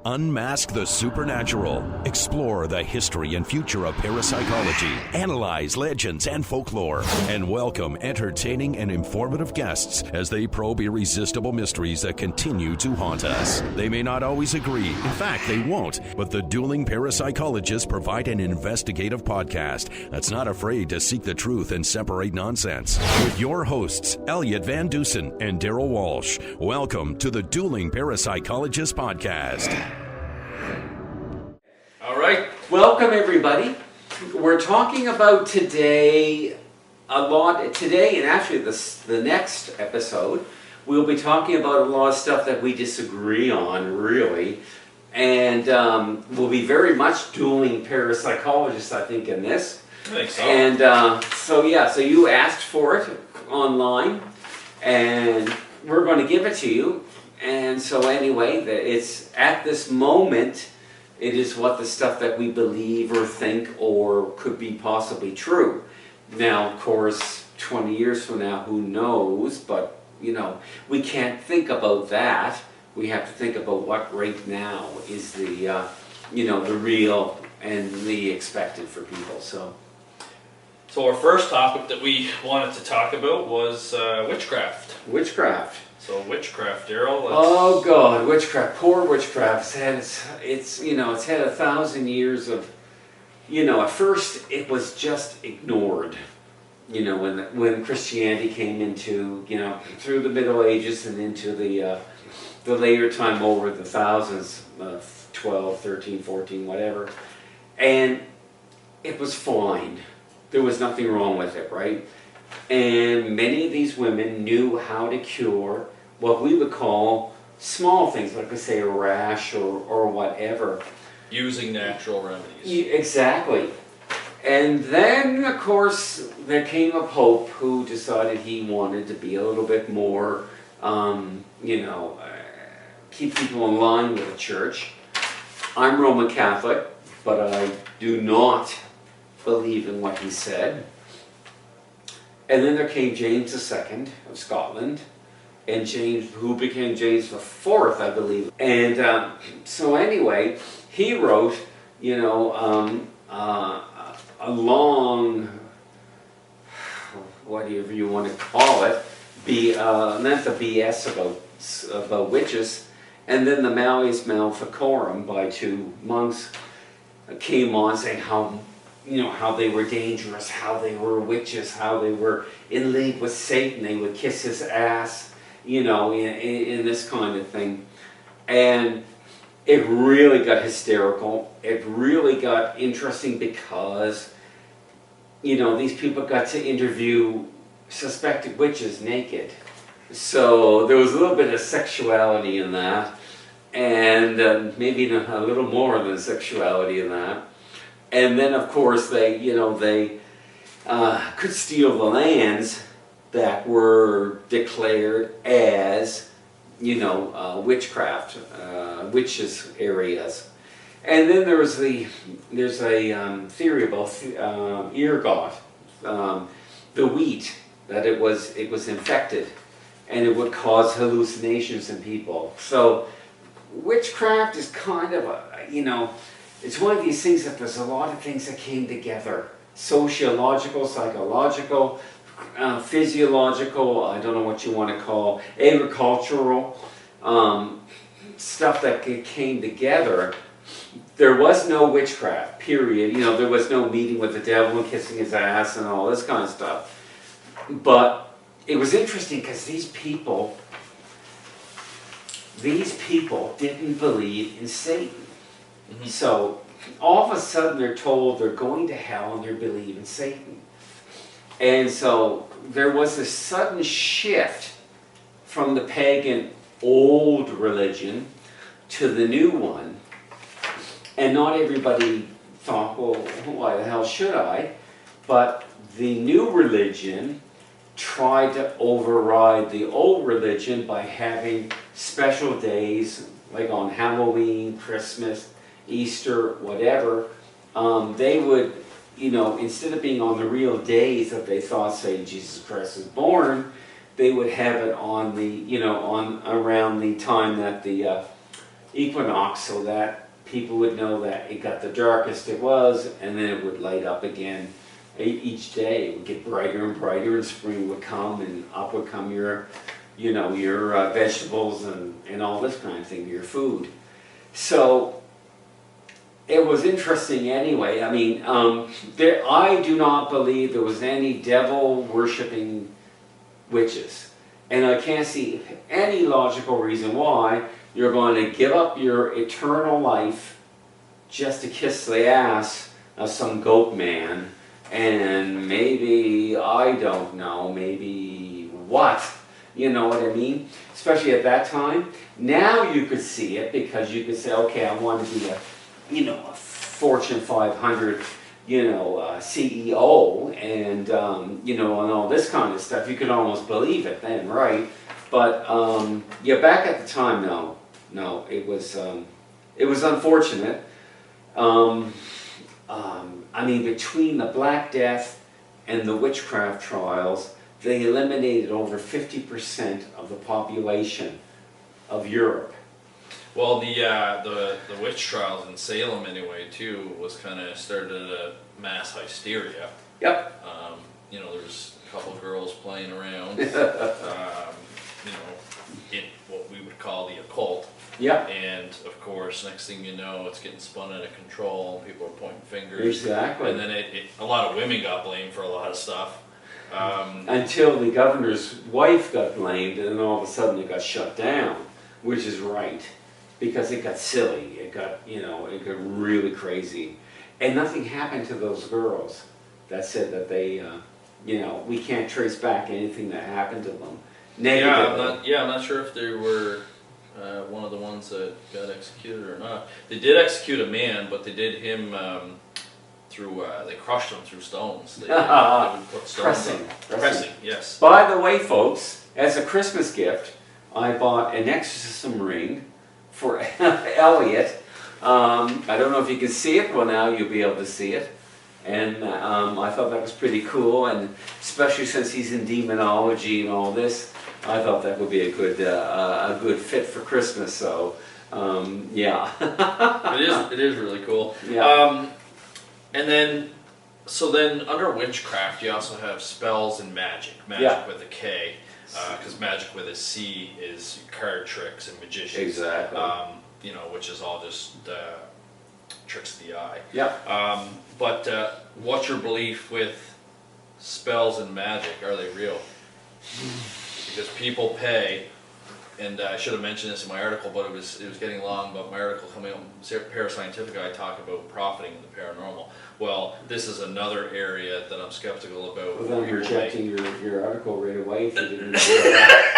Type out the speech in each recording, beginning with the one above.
Unmask the supernatural. Explore the history and future of parapsychology. Analyze legends and folklore. And welcome entertaining and informative guests as they probe irresistible mysteries that continue to haunt us. They may not always agree. In fact, they won't. But the Dueling Parapsychologists provide an investigative podcast that's not afraid to seek the truth and separate nonsense. With your hosts, Elliott Van Dusen and Darryl Walsh. Welcome to the Dueling Parapsychologists podcast. All right, welcome everybody. We're talking about today and actually the next episode, we'll be talking about a lot of stuff that we disagree on, really. And we'll be very much dueling parapsychologists, I think, in this. I think so. And so you asked for it online, and we're going to give it to you. And so anyway, it's at this moment, it is what the stuff that we believe or think or could be possibly true. Now, of course, 20 years from now, who knows? But, we can't think about that. We have to think about what right now is the real and the expected for people. So our first topic that we wanted to talk about was witchcraft. Witchcraft. So witchcraft, Darryl. Oh God, witchcraft! Poor witchcraft. It's had 1,000 years of, At first, it was just ignored. When Christianity came into, through the Middle Ages and into the later time over the thousands, 12, 13, 14, whatever, and it was fine. There was nothing wrong with it, right? And many of these women knew how to cure what we would call small things, like I say a rash or whatever. Using natural remedies. Exactly. And then, of course, there came a pope who decided he wanted to be a little bit more, keep people in line with the church. I'm Roman Catholic, but I do not believe in what he said. And then there came James II of Scotland, and James, who became James IV, I believe. And so anyway, he wrote, a long, whatever you want to call it, not the BS about witches. And then the Malleus Maleficarum by two monks came on saying how they were dangerous, how they were witches, how they were in league with Satan, they would kiss his ass, in this kind of thing. And it really got hysterical. It really got interesting because, these people got to interview suspected witches naked. So there was a little bit of sexuality in that, and maybe a little more than sexuality in that. And then, of course, they could steal the lands that were declared as, witchcraft, witches areas. And then there's a theory about ergot, the wheat, that it was infected, and it would cause hallucinations in people. So witchcraft is kind of it's one of these things that there's a lot of things that came together. Sociological, psychological, physiological, I don't know what you want to call, agricultural, stuff that came together. There was no witchcraft, period. There was no meeting with the devil and kissing his ass and all this kind of stuff. But it was interesting because these people didn't believe in Satan. Mm-hmm. So all of a sudden they're told they're going to hell and they believe in Satan. And so there was a sudden shift from the pagan old religion to the new one. And not everybody thought, well, why the hell should I? But the new religion tried to override the old religion by having special days, like on Halloween, Christmas, Easter, whatever. They would, instead of being on the real days that they thought, say, Jesus Christ was born, they would have it on the, on around the time that the equinox so that people would know that it got the darkest it was, and then it would light up again. Each day it would get brighter and brighter, and spring would come, and up would come your, your vegetables and all this kind of thing, your food. So it was interesting anyway. I mean, I do not believe there was any devil-worshipping witches. And I can't see any logical reason why you're going to give up your eternal life just to kiss the ass of some goat man. And maybe, I don't know, maybe what? You know what I mean? Especially at that time. Now you could see it because you could say, okay, I want to be a Fortune 500, CEO and, and all this kind of stuff. You could almost believe it then, right? But, back at the time, no, it was unfortunate. Between the Black Death and the witchcraft trials, they eliminated over 50% of the population of Europe. Well, the witch trials in Salem anyway too was kind of started a mass hysteria. Yep. There's a couple girls playing around. In what we would call the occult. Yep. And of course, next thing you know, it's getting spun out of control. People are pointing fingers. Exactly. And then a lot of women got blamed for a lot of stuff. Until the governor's wife got blamed, and then all of a sudden it got shut down, which is right, because it got silly. It got it got really crazy, and nothing happened to those girls. That said that they, we can't trace back anything that happened to them. Negatively. I'm not sure if they were one of the ones that got executed or not. They did execute a man, but they did him they crushed him through stones. They would put stones pressing, yes. By the way, folks, as a Christmas gift, I bought an exorcism ring for Elliott. I don't know if you can see it. Well, now you'll be able to see it. And I thought that was pretty cool, and especially since he's in demonology and all this, I thought that would be a good fit for Christmas. So, yeah. It is really cool. Yeah. And then under witchcraft, you also have spells and magic. Magic Yeah. with a K, because magic with a C is card tricks and magicians. Exactly. Which is all just tricks of the eye. Yeah. But what's your belief with spells and magic? Are they real? Because people pay, and I should have mentioned this in my article, but it was getting long. But my article coming out in Parascientific, I talk about profiting in the paranormal. Well, this is another area that I'm skeptical about. Well, then I'm rejecting your article right away if you didn't do that.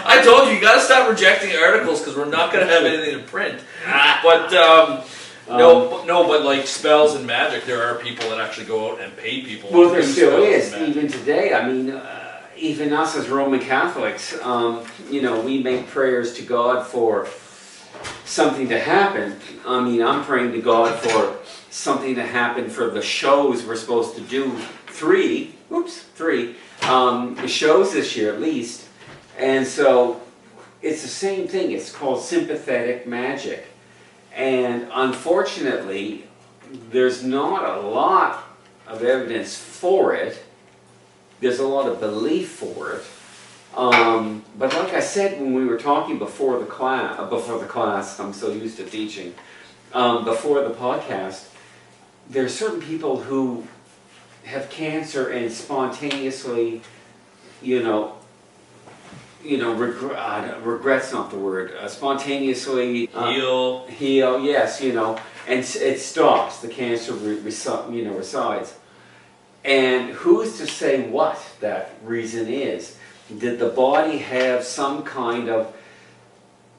I told you got to stop rejecting articles because we're not going to have anything to print. But but like spells and magic, there are people that actually go out and pay people. Well, there still is, even today. I mean, even us as Roman Catholics, we make prayers to God for something to happen. I mean, I'm praying to God for something to happen for the shows we're supposed to do. Three shows this year at least. And so it's the same thing. It's called sympathetic magic. And unfortunately, there's not a lot of evidence for it. There's a lot of belief for it. But like I said when we were talking before the class, I'm so used to teaching, before the podcast, there are certain people who have cancer and spontaneously, regret's not the word. Spontaneously heal, yes, and it stops. The cancer resides. And who's to say what that reason is? Did the body have some kind of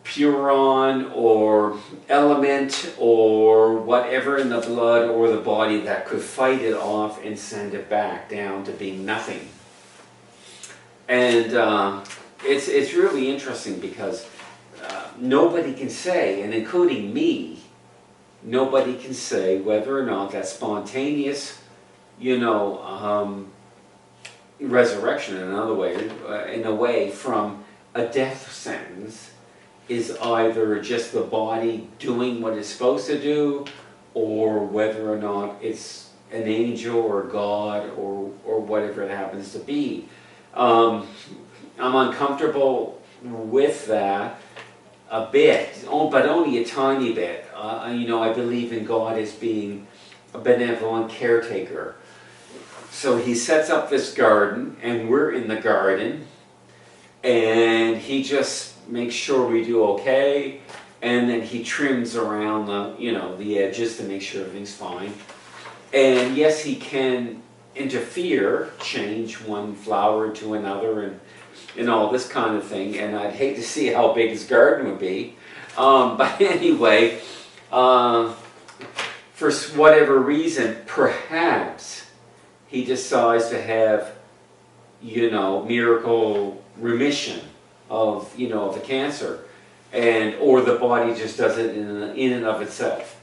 puron or element or whatever in the blood or the body that could fight it off and send it back down to being nothing? And it's really interesting because nobody can say, and including me, nobody can say whether or not that spontaneous, resurrection in a way from a death sentence is either just the body doing what it's supposed to do, or whether or not it's an angel or God or whatever it happens to be. I'm uncomfortable with that a bit, but only a tiny bit. I believe in God as being a benevolent caretaker. So he sets up this garden, and we're in the garden, and he just makes sure we do okay, and then he trims around the edges to make sure everything's fine. And yes, he can interfere, change one flower to another, and all this kind of thing. And I'd hate to see how big his garden would be. But anyway, for whatever reason, perhaps he decides to have, miracle remission of, the cancer, or the body just does it in and of itself.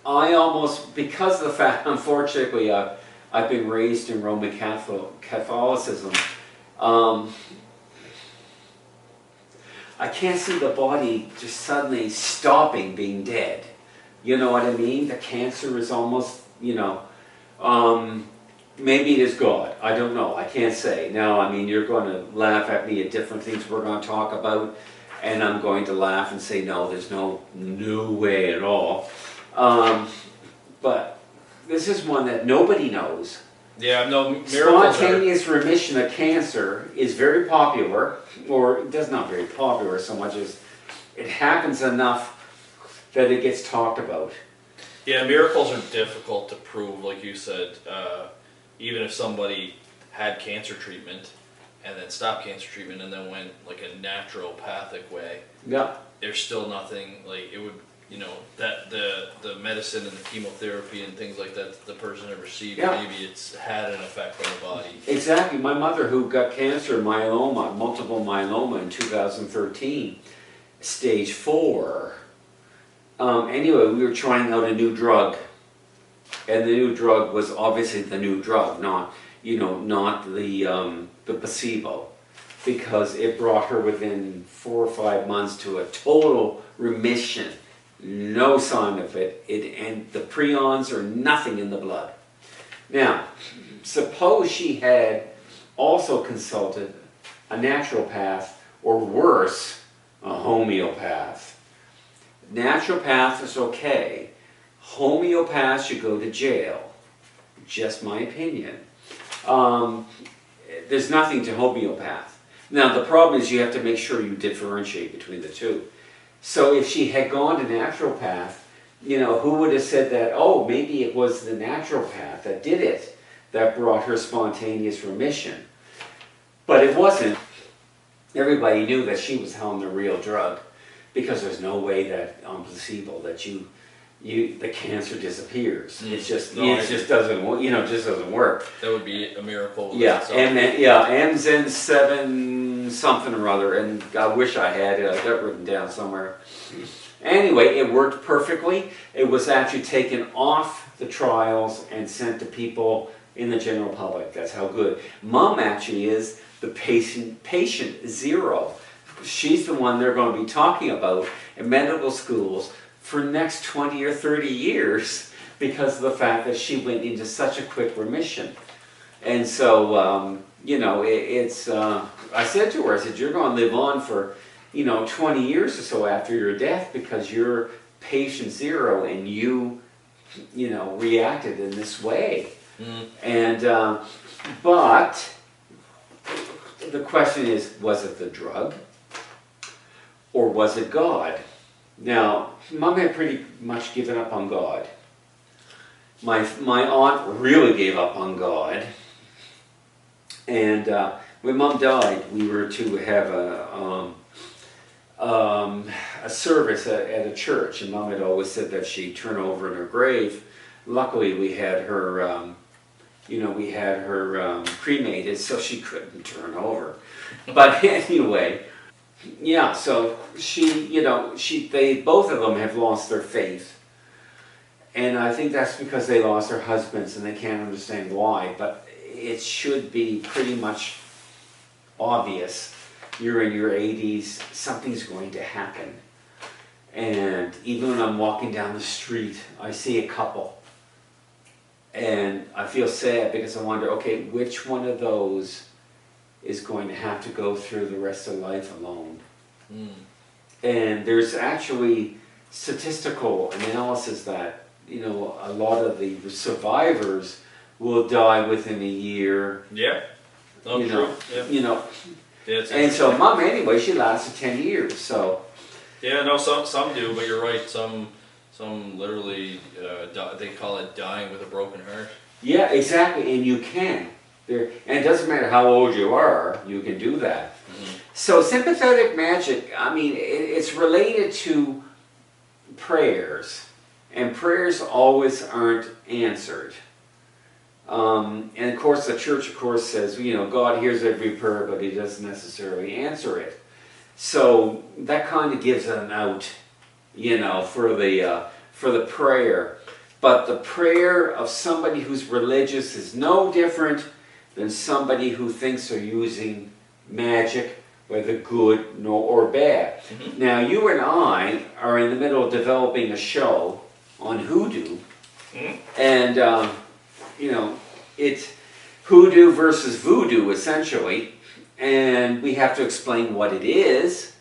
I almost, because of the fact, unfortunately, I've been raised in Roman Catholicism, I can't see the body just suddenly stopping being dead. You know what I mean? The cancer is almost, maybe it is God. I don't know. I can't say. Now, you're going to laugh at me at different things we're going to talk about, and I'm going to laugh and say, no, there's no way at all. But this is one that nobody knows. Yeah, no, miracles. Spontaneous remission of cancer is very popular, or it's not very popular so much as it happens enough that it gets talked about. Yeah, miracles are difficult to prove, like you said. Even if somebody had cancer treatment and then stopped cancer treatment and then went like a naturopathic way, yeah, there's still nothing like it would. That the medicine and the chemotherapy and things like that the person had received, yeah, maybe it's had an effect on the body. Exactly. My mother, who got cancer, multiple myeloma in 2013, stage 4. Anyway, we were trying out a new drug, and the new drug was obviously the new drug, not the placebo, because it brought her within 4 or 5 months to a total remission. No sign of it. And the prions are nothing in the blood. Now, suppose she had also consulted a naturopath, or worse, a homeopath. Naturopath is okay. Homeopath should go to jail. Just my opinion. There's nothing to homeopath. Now, the problem is you have to make sure you differentiate between the two. So if she had gone to naturopath, who would have said that, oh, maybe it was the naturopath that did it, that brought her spontaneous remission. But it wasn't. Everybody knew that she was on the real drug, because there's no way that on placebo that the cancer disappears. It just doesn't work. That would be a miracle. Yeah, Amzen 7 something or other, and I wish I had it. I got it written down somewhere. Anyway, it worked perfectly. It was actually taken off the trials and sent to people in the general public. That's how good. Mom actually is the patient zero. She's the one they're going to be talking about in medical schools for the next 20 or 30 years because of the fact that she went into such a quick remission. And so, I said to her, I said, you're going to live on for, 20 years or so after your death because you're patient zero and you reacted in this way. And, but the question is, was it the drug or was it God? Now, Mom had pretty much given up on God. My aunt really gave up on God. And when Mom died, we were to have a service at a church, and Mom had always said that she'd turn over in her grave. Luckily, we had her, cremated, so she couldn't turn over. But anyway, yeah. So they both of them have lost their faith. And I think that's because they lost their husbands and they can't understand why. But it should be pretty much obvious you're in your 80s, something's going to happen. And even when I'm walking down the street, I see a couple. And I feel sad because I wonder, okay, which one of those is going to have to go through the rest of life alone? And there's actually statistical analysis that, you know, a lot of the survivors will die within a year. Yeah. Oh, you true. know, Yeah. you know. Yeah, it's And so Mom, anyway, she lasted 10 years. So yeah, no, some do, but you're right. Some literally they call it dying with a broken heart. yeah, exactly, and you can. There, and it doesn't matter how old you are, you can do that. So sympathetic magic, I mean, it's related to prayers, and prayers always aren't answered. And of course, the church, of course, says, you know, God hears every prayer, but He doesn't necessarily answer it. So that kind of gives an out, you know, for the prayer. But the prayer of somebody who's religious is no different than somebody who thinks they're using magic, whether good or bad. Now, you and I are in the middle of developing a show on hoodoo, and you know, it's hoodoo versus voodoo, essentially, and we have to explain what it is,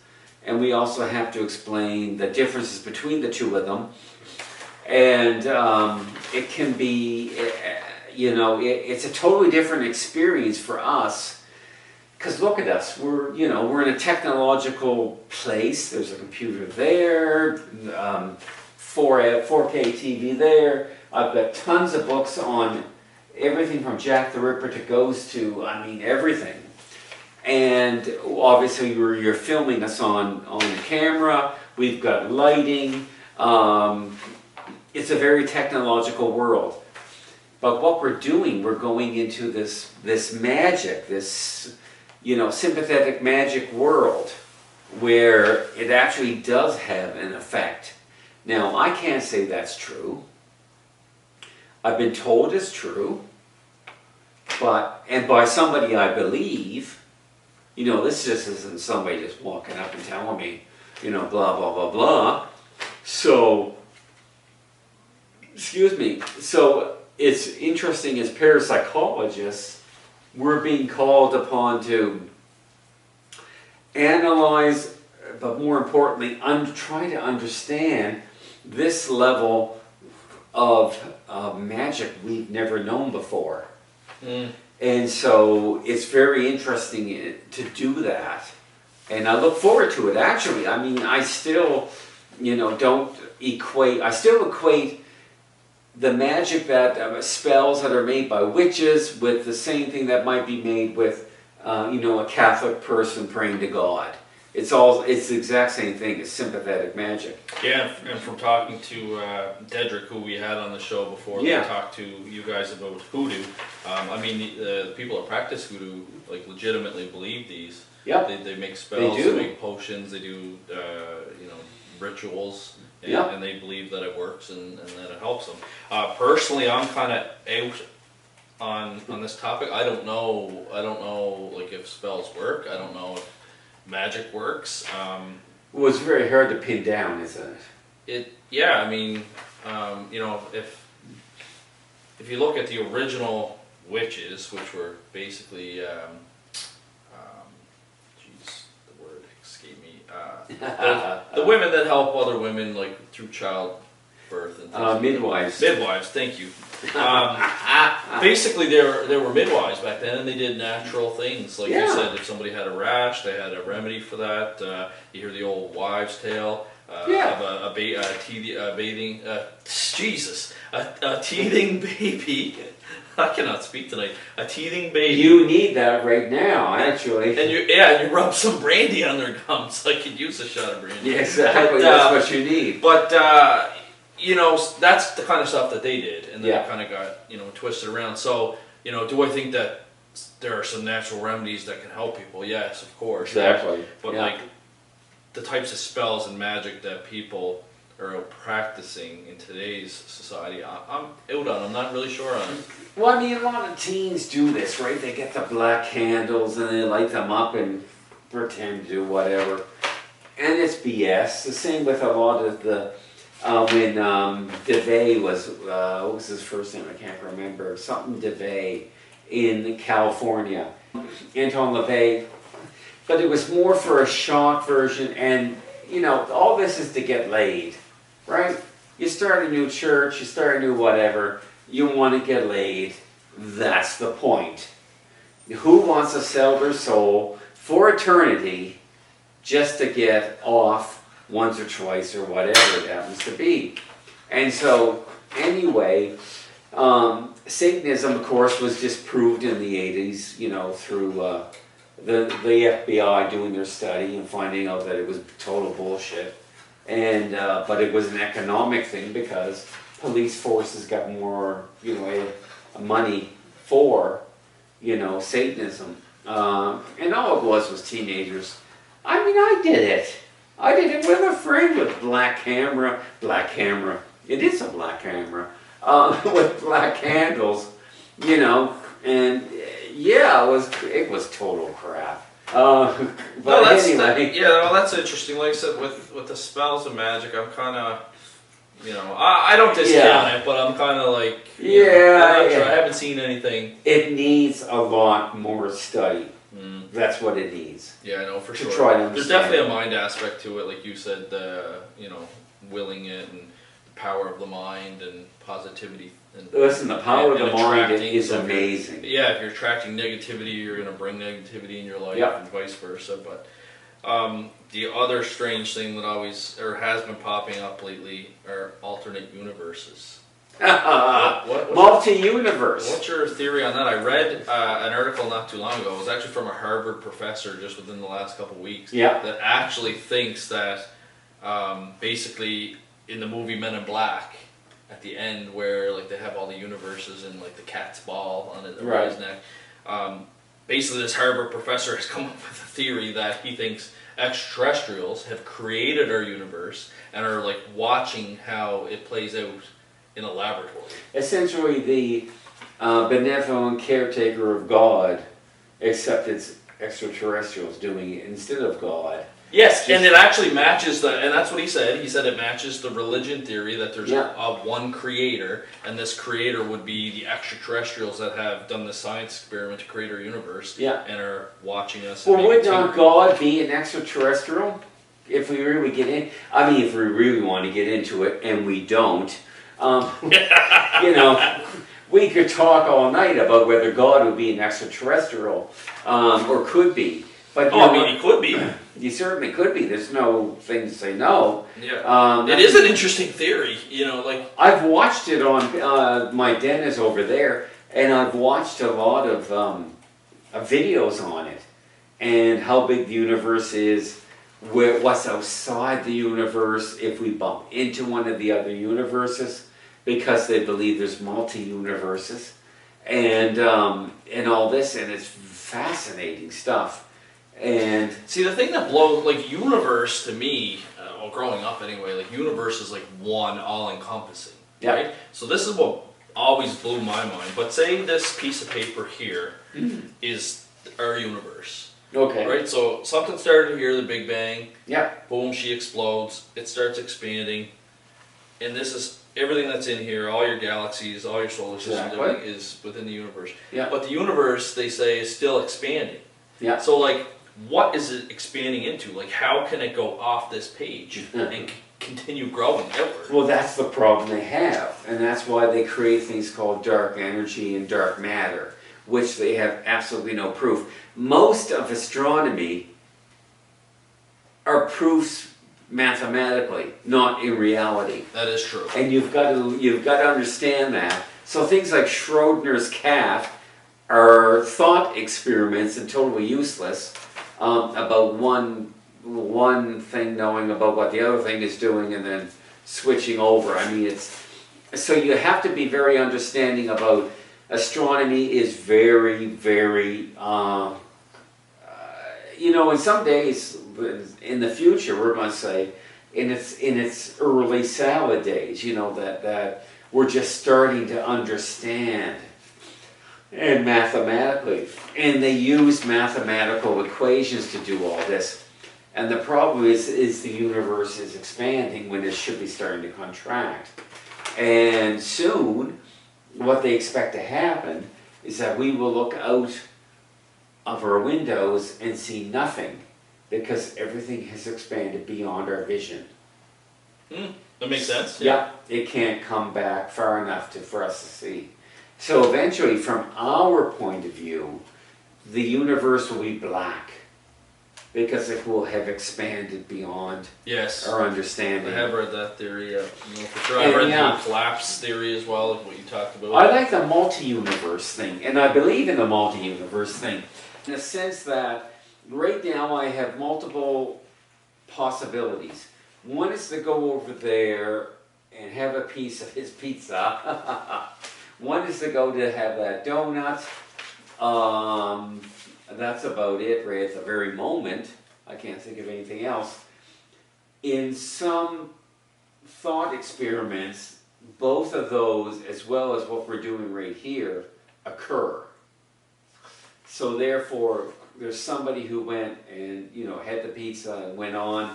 and we also have to explain the differences between the two of them. And it can be, you know, it's a totally different experience for us. Because look at us, we're in a technological place. There's a computer there, 4K TV there. I've got tons of books on everything from Jack the Ripper to ghosts to, I mean, everything. And obviously you're filming us on camera. We've got lighting. It's a very technological world. But what we're doing, we're going into this magic, this, you know, sympathetic magic world where it actually does have an effect. Now, I can't say that's true. I've been told it's true, and by somebody I believe. You know, this just isn't somebody just walking up and telling me, you know, blah, blah, blah, blah. So, excuse me. So, it's interesting as parapsychologists, we're being called upon to analyze, but more importantly, try to understand this level of magic we've never known before. And so it's very interesting to do that. And I look forward to it, actually. I mean, I still, you know, I still equate the magic that, spells that are made by witches with the same thing that might be made with, you know, a Catholic person praying to God. It's the exact same thing. It's sympathetic magic. Yeah, and from talking to Dedrick, who we had on the show before, we talked to you guys about hoodoo. I mean, the people that practice hoodoo like legitimately believe these. Yeah. They make spells, they make potions, they do you know, rituals, and they believe that it works and that it helps them. Personally, I'm kind of out on this topic. I don't know like if spells work. I don't know if magic works. Well, it's very hard to pin down, isn't it? Yeah, I mean, you know, if you look at the original witches, which were basically, geez, the word escaped me. The women that help other women, like through childbirth and things. Midwives. Midwives, thank you. Basically, there were midwives back then, and they did natural things. Like you said, if somebody had a rash, they had a remedy for that. You hear the old wives' tale of a teething baby. I cannot speak tonight. A teething baby. You need that right now, actually. And you rub some brandy on their gums. I could use a shot of brandy. Yeah, exactly. That's what you need. But you know, that's the kind of stuff that they did, and then it kind of got, you know, twisted around. So, you know, do I think that there are some natural remedies that can help people? Yes, of course. Exactly. But like the types of spells and magic that people are practicing in today's society, I'm out on. I'm not really sure on. Well, I mean, a lot of teens do this, right? They get the black candles and they light them up, and pretend to do whatever. And it's BS. The same with a lot of the, when DeVay was, what was his first name? I can't remember. Something DeVay in California. Anton LaVey. But it was more for a shock version, and, you know, all this is to get laid, right? You start a new church, you start a new whatever, you want to get laid. That's the point. Who wants to sell their soul for eternity just to get off once or twice or whatever it happens to be? And so, anyway, Satanism, of course, was disproved in the 80s, you know, through the FBI doing their study and finding out that it was total bullshit. And but it was an economic thing because police forces got more, you know, money for, you know, Satanism. And all it was teenagers. I mean, I did it. I did it with a friend with black camera. It is a black camera. With black candles, you know, and yeah, it was total crap. But no, anyway. Well, that's interesting. Like I said, with the spells and magic, I'm kind of, you know, I don't discount it, but I'm kind of like, I haven't seen anything. It needs a lot more study. That's what it needs. Yeah, I know for sure. Try to understand. There's definitely a mind aspect to it, like you said, you know, willing it and the power of the mind and positivity. And, listen, the power of the mind is so amazing. If you're attracting negativity, you're going to bring negativity in your life, and vice versa. But the other strange thing that always, or has been popping up lately, are alternate universes. Multi-universe. What's your theory on that? I read an article not too long ago. It was actually from a Harvard professor just within the last couple of weeks. That actually thinks that basically in the movie Men in Black, at the end where like they have all the universes and like the cat's ball on his neck. Basically, this Harvard professor has come up with a theory that he thinks extraterrestrials have created our universe and are like watching how it plays out in a laboratory. Essentially, the benevolent caretaker of God, except it's extraterrestrials doing it instead of God. Yes, and it actually matches and that's what he said. He said it matches the religion theory that there's one creator, and this creator would be the extraterrestrials that have done the science experiment to create our universe and are watching us. Well, would not God be an extraterrestrial? If we really get in, I mean, if we really want to get into it, and we don't, you know, we could talk all night about whether God would be an extraterrestrial, or could be. But I mean, he could be. He certainly could be. There's no thing to say no. Yeah. It is an interesting theory, you know, like... I've watched it on, my den is over there, and I've watched a lot of videos on it, and how big the universe is, what's outside the universe, if we bump into one of the other universes, because they believe there's multi-universes, and all this, and it's fascinating stuff. And see, the thing that blows, like, universe to me, well, growing up anyway, like, universe is like one all-encompassing, right? So this is what always blew my mind. But say this piece of paper here is our universe. Okay. Right? So something started here, the Big Bang. Yeah. Boom, she explodes. It starts expanding. And this is everything that's in here, all your galaxies, all your solar systems, everything is within the universe. Yeah. But the universe, they say, is still expanding. Yeah. So, like, what is it expanding into? Like, how can it go off this page and continue growing outward? Well, that's the problem they have, and that's why they create things called dark energy and dark matter, which they have absolutely no proof. Most of astronomy are proofs mathematically, not in reality. That is true. And you've got to understand that. So things like Schrodinger's cat are thought experiments and totally useless. About one thing knowing about what the other thing is doing and then switching over. I mean, so you have to be very understanding about astronomy. Is very, very, you know, in some days in the future, we're going to say, in its early salad days, you know, that we're just starting to understand and mathematically. And they use mathematical equations to do all this. And the problem is the universe is expanding when it should be starting to contract. And soon, what they expect to happen is that we will look out of our windows and see nothing because everything has expanded beyond our vision. That makes sense. Yeah, it can't come back far enough for us to see. So eventually, from our point of view, the universe will be black because it will have expanded beyond our understanding. I have read that theory. For sure. I've read the collapse theory as well, like what you talked about. I like the multi-universe thing, and I believe in the multi-universe thing in the sense that right now I have multiple possibilities. One is to go over there and have a piece of his pizza. One is to go to have that donut. That's about it right at the very moment. I can't think of anything else. In some thought experiments, both of those, as well as what we're doing right here, occur. So therefore, there's somebody who went and had the pizza and went on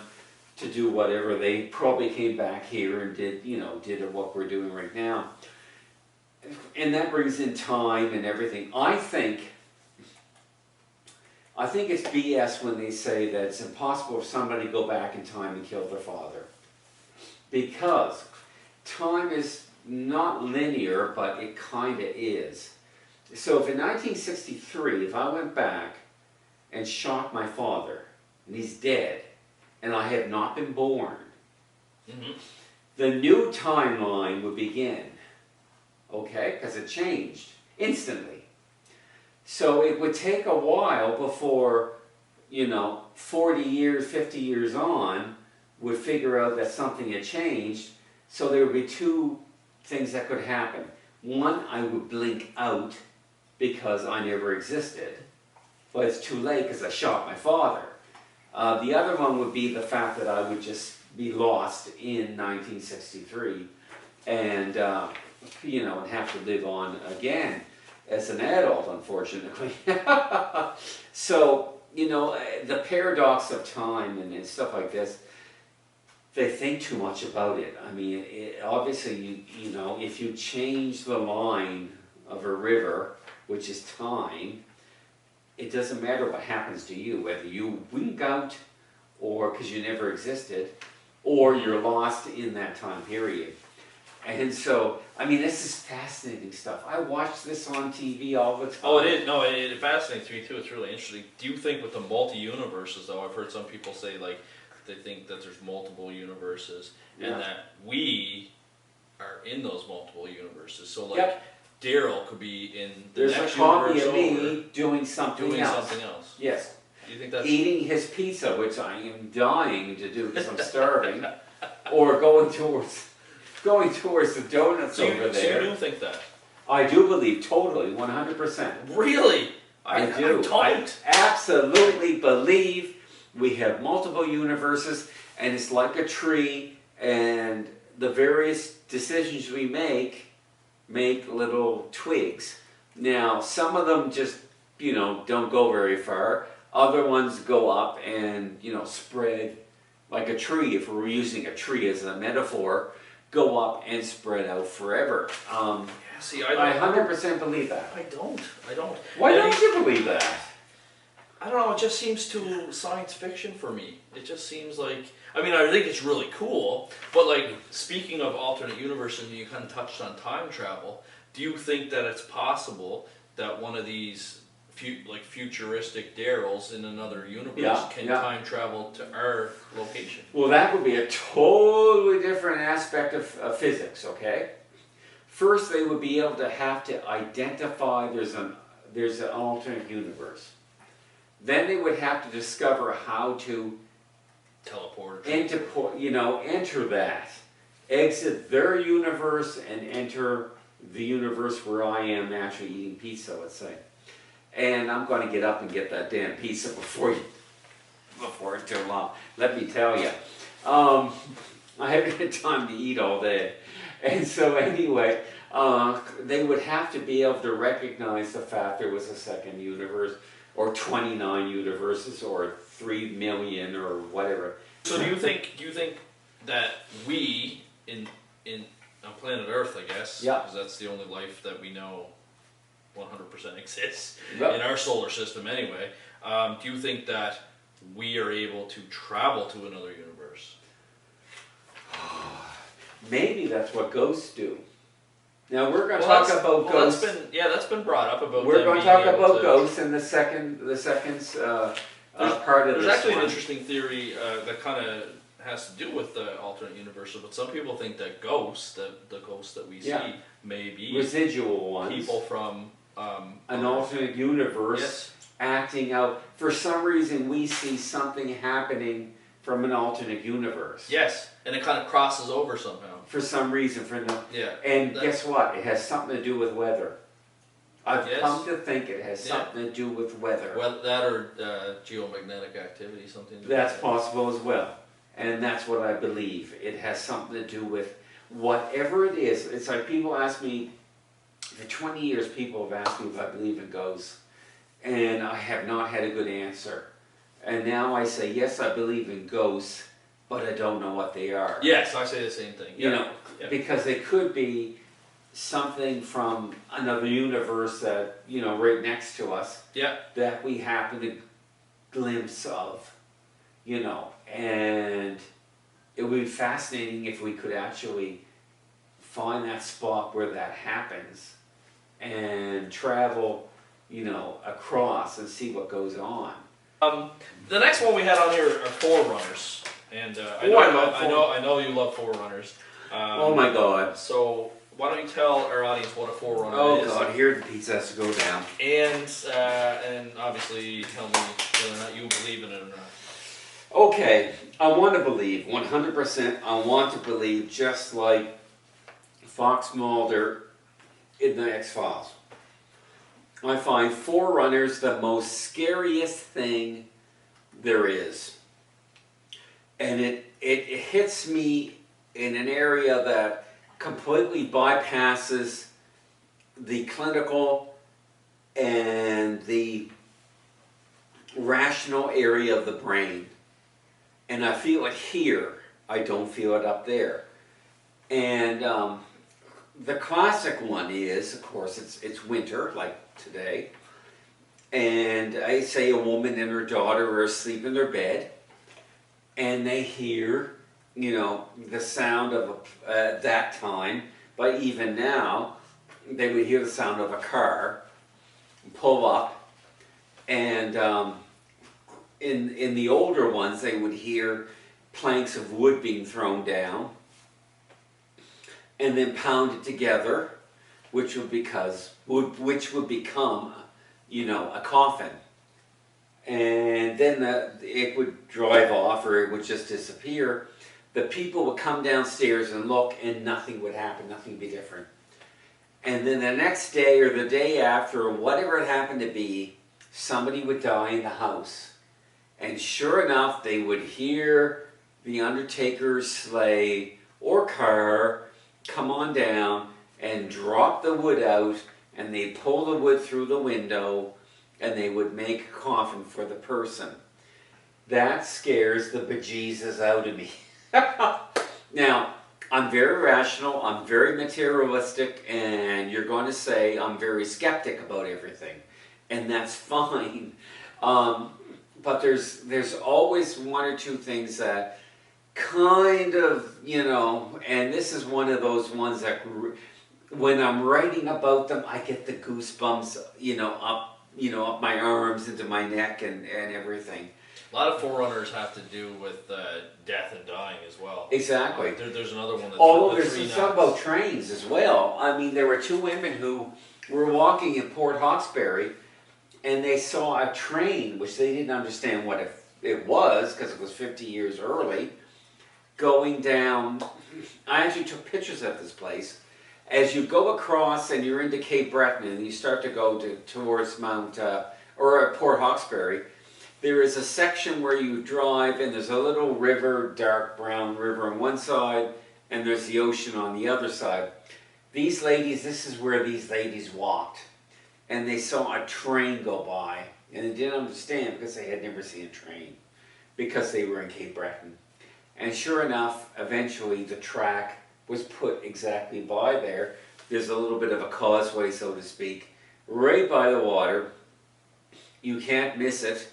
to do whatever. They probably came back here and did what we're doing right now. And that brings in time and everything. I think it's BS when they say that it's impossible for somebody to go back in time and kill their father. Because time is not linear, but it kind of is. So if in 1963, if I went back and shot my father, and he's dead, and I have not been born, the new timeline would begin. Okay? Because it changed instantly. So it would take a while before, 40 years, 50 years on, would figure out that something had changed. So there would be two things that could happen. One, I would blink out because I never existed. But it's too late because I shot my father. The other one would be the fact that I would just be lost in 1963 and, and have to live on again as an adult, unfortunately. So, the paradox of time and stuff like this, they think too much about it. I mean, obviously, if you change the line of a river, which is time, it doesn't matter what happens to you, whether you wink out or because you never existed, or you're lost in that time period. And so, this is fascinating stuff. I watch this on TV all the time. Oh, it is. No, it fascinates me too. It's really interesting. Do you think with the multi-universes, though, I've heard some people say, they think that there's multiple universes, and that we are in those multiple universes. So, Darryll could be in the next universe of me doing something else. Yes. Do you think that's... Eating his pizza, which I am dying to do because I'm starving, or going towards the donuts over there. So you do think that? I do believe, totally, 100%. Really? I do. I absolutely believe we have multiple universes, and it's like a tree, and the various decisions we make little twigs. Now, some of them just, don't go very far. Other ones go up and, spread like a tree, if we're using a tree as a metaphor, go up and spread out forever. I 100% believe that. I don't. Why don't you believe that? I don't know, it just seems too science fiction for me. It just seems like, I think it's really cool, but speaking of alternate universes, you kind of touched on time travel, do you think that it's possible that one of these futuristic Darrylls in another universe can time travel to our location? Well, that would be a totally different aspect of physics, okay? First, they would be able to have to identify there's an alternate universe. Then they would have to discover how to teleport, enter that, exit their universe and enter the universe where I am actually eating pizza, let's say. And I'm going to get up and get that damn pizza before it's too long. Let me tell you, I haven't had time to eat all day, and so anyway, They would have to be able to recognize the fact there was a second universe, or 29 universes, or 3 million, or whatever. So do you think that we on planet Earth, I guess, because that's the only life that we know 100% exists in our solar system anyway, do you think that we are able to travel to another universe? Maybe that's what ghosts do. Now we're going to talk about ghosts. That's been brought up about. We're going to talk about ghosts in the second part of this. There's actually one. an interesting theory that kind of has to do with the alternate universe, but some people think that ghosts, the ghosts that we see, may be residual ones, people from an alternate universe acting out. For some reason, we see something happening from an alternate universe. Yes, and it kind of crosses over somehow. For some reason, and guess what? It has something to do with weather. I've come to think it has something to do with weather. Well, that or geomagnetic activity, something. That's possible as well. And that's what I believe. It has something to do with whatever it is. It's like people ask me, for 20 years people have asked me if I believe in ghosts. And I have not had a good answer. And now I say, yes, I believe in ghosts, but I don't know what they are. Yes, I say the same thing. You know, because they could be something from another universe that, right next to us. Yeah. That we happen to glimpse of. And it would be fascinating if we could actually find that spot where that happens and travel, across and see what goes on. The next one we had on here are forerunners, and I know you love forerunners. Oh my God! So why don't you tell our audience what a forerunner is? Oh God! Here the pizza has to go down. And obviously tell me whether or not you believe in it or not. Okay, I want to believe 100%. I want to believe, just like Fox Mulder in the X-Files. I find forerunners the most scariest thing there is. And it hits me in an area that completely bypasses the clinical and the rational area of the brain. And I feel it here. I don't feel it up there. And the classic one is, of course, it's winter, like today. And I say a woman and her daughter are asleep in their bed. And they hear, the sound of, that time, but even now, they would hear the sound of a car pull up. And in the older ones, they would hear planks of wood being thrown down and then pounded together, which would become, a coffin. And then it would drive off, or it would just disappear. The people would come downstairs and look, and nothing would happen, nothing would be different. And then the next day, or the day after, or whatever it happened to be, somebody would die in the house. And sure enough, they would hear the undertaker's sleigh or car come on down and drop the wood out, and they'd pull the wood through the window, and they would make a coffin for the person. That scares the bejesus out of me. Now, I'm very rational, I'm very materialistic, and you're going to say I'm very skeptic about everything. And that's fine. But there's always one or two things that kind of, and this is one of those ones that when I'm writing about them, I get the goosebumps, up my arms, into my neck and everything. A lot of forerunners have to do with death and dying as well. Exactly. There's another one that's... Although there's some about trains as well. I mean, there were two women who were walking in Port Hawkesbury, and they saw a train, which they didn't understand what it was, because it was 50 years early, going down. I actually took pictures of this place. As you go across and you're into Cape Breton and you start to go towards Port Hawkesbury, there is a section where you drive and there's a little river, dark brown river on one side, and there's the ocean on the other side. these ladies, this is where these ladies walked. And they saw a train go by. And they didn't understand because they had never seen a train. Because they were in Cape Breton. And sure enough, eventually the track was put exactly by there. There's a little bit of a causeway, so to speak, right by the water. You can't miss it.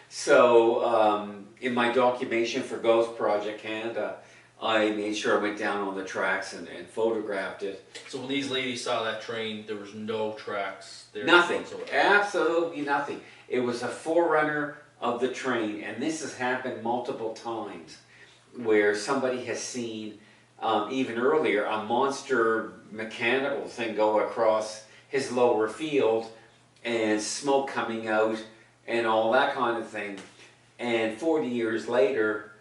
So in my documentation for Ghost Project Canada, I made sure I went down on the tracks and photographed it. So when these ladies saw that train, there was no tracks there? Nothing. Whatsoever. Absolutely nothing. It was a forerunner of the train, and this has happened multiple times where somebody has seen, even earlier, a monster mechanical thing go across his lower field and smoke coming out and all that kind of thing. And 40 years later,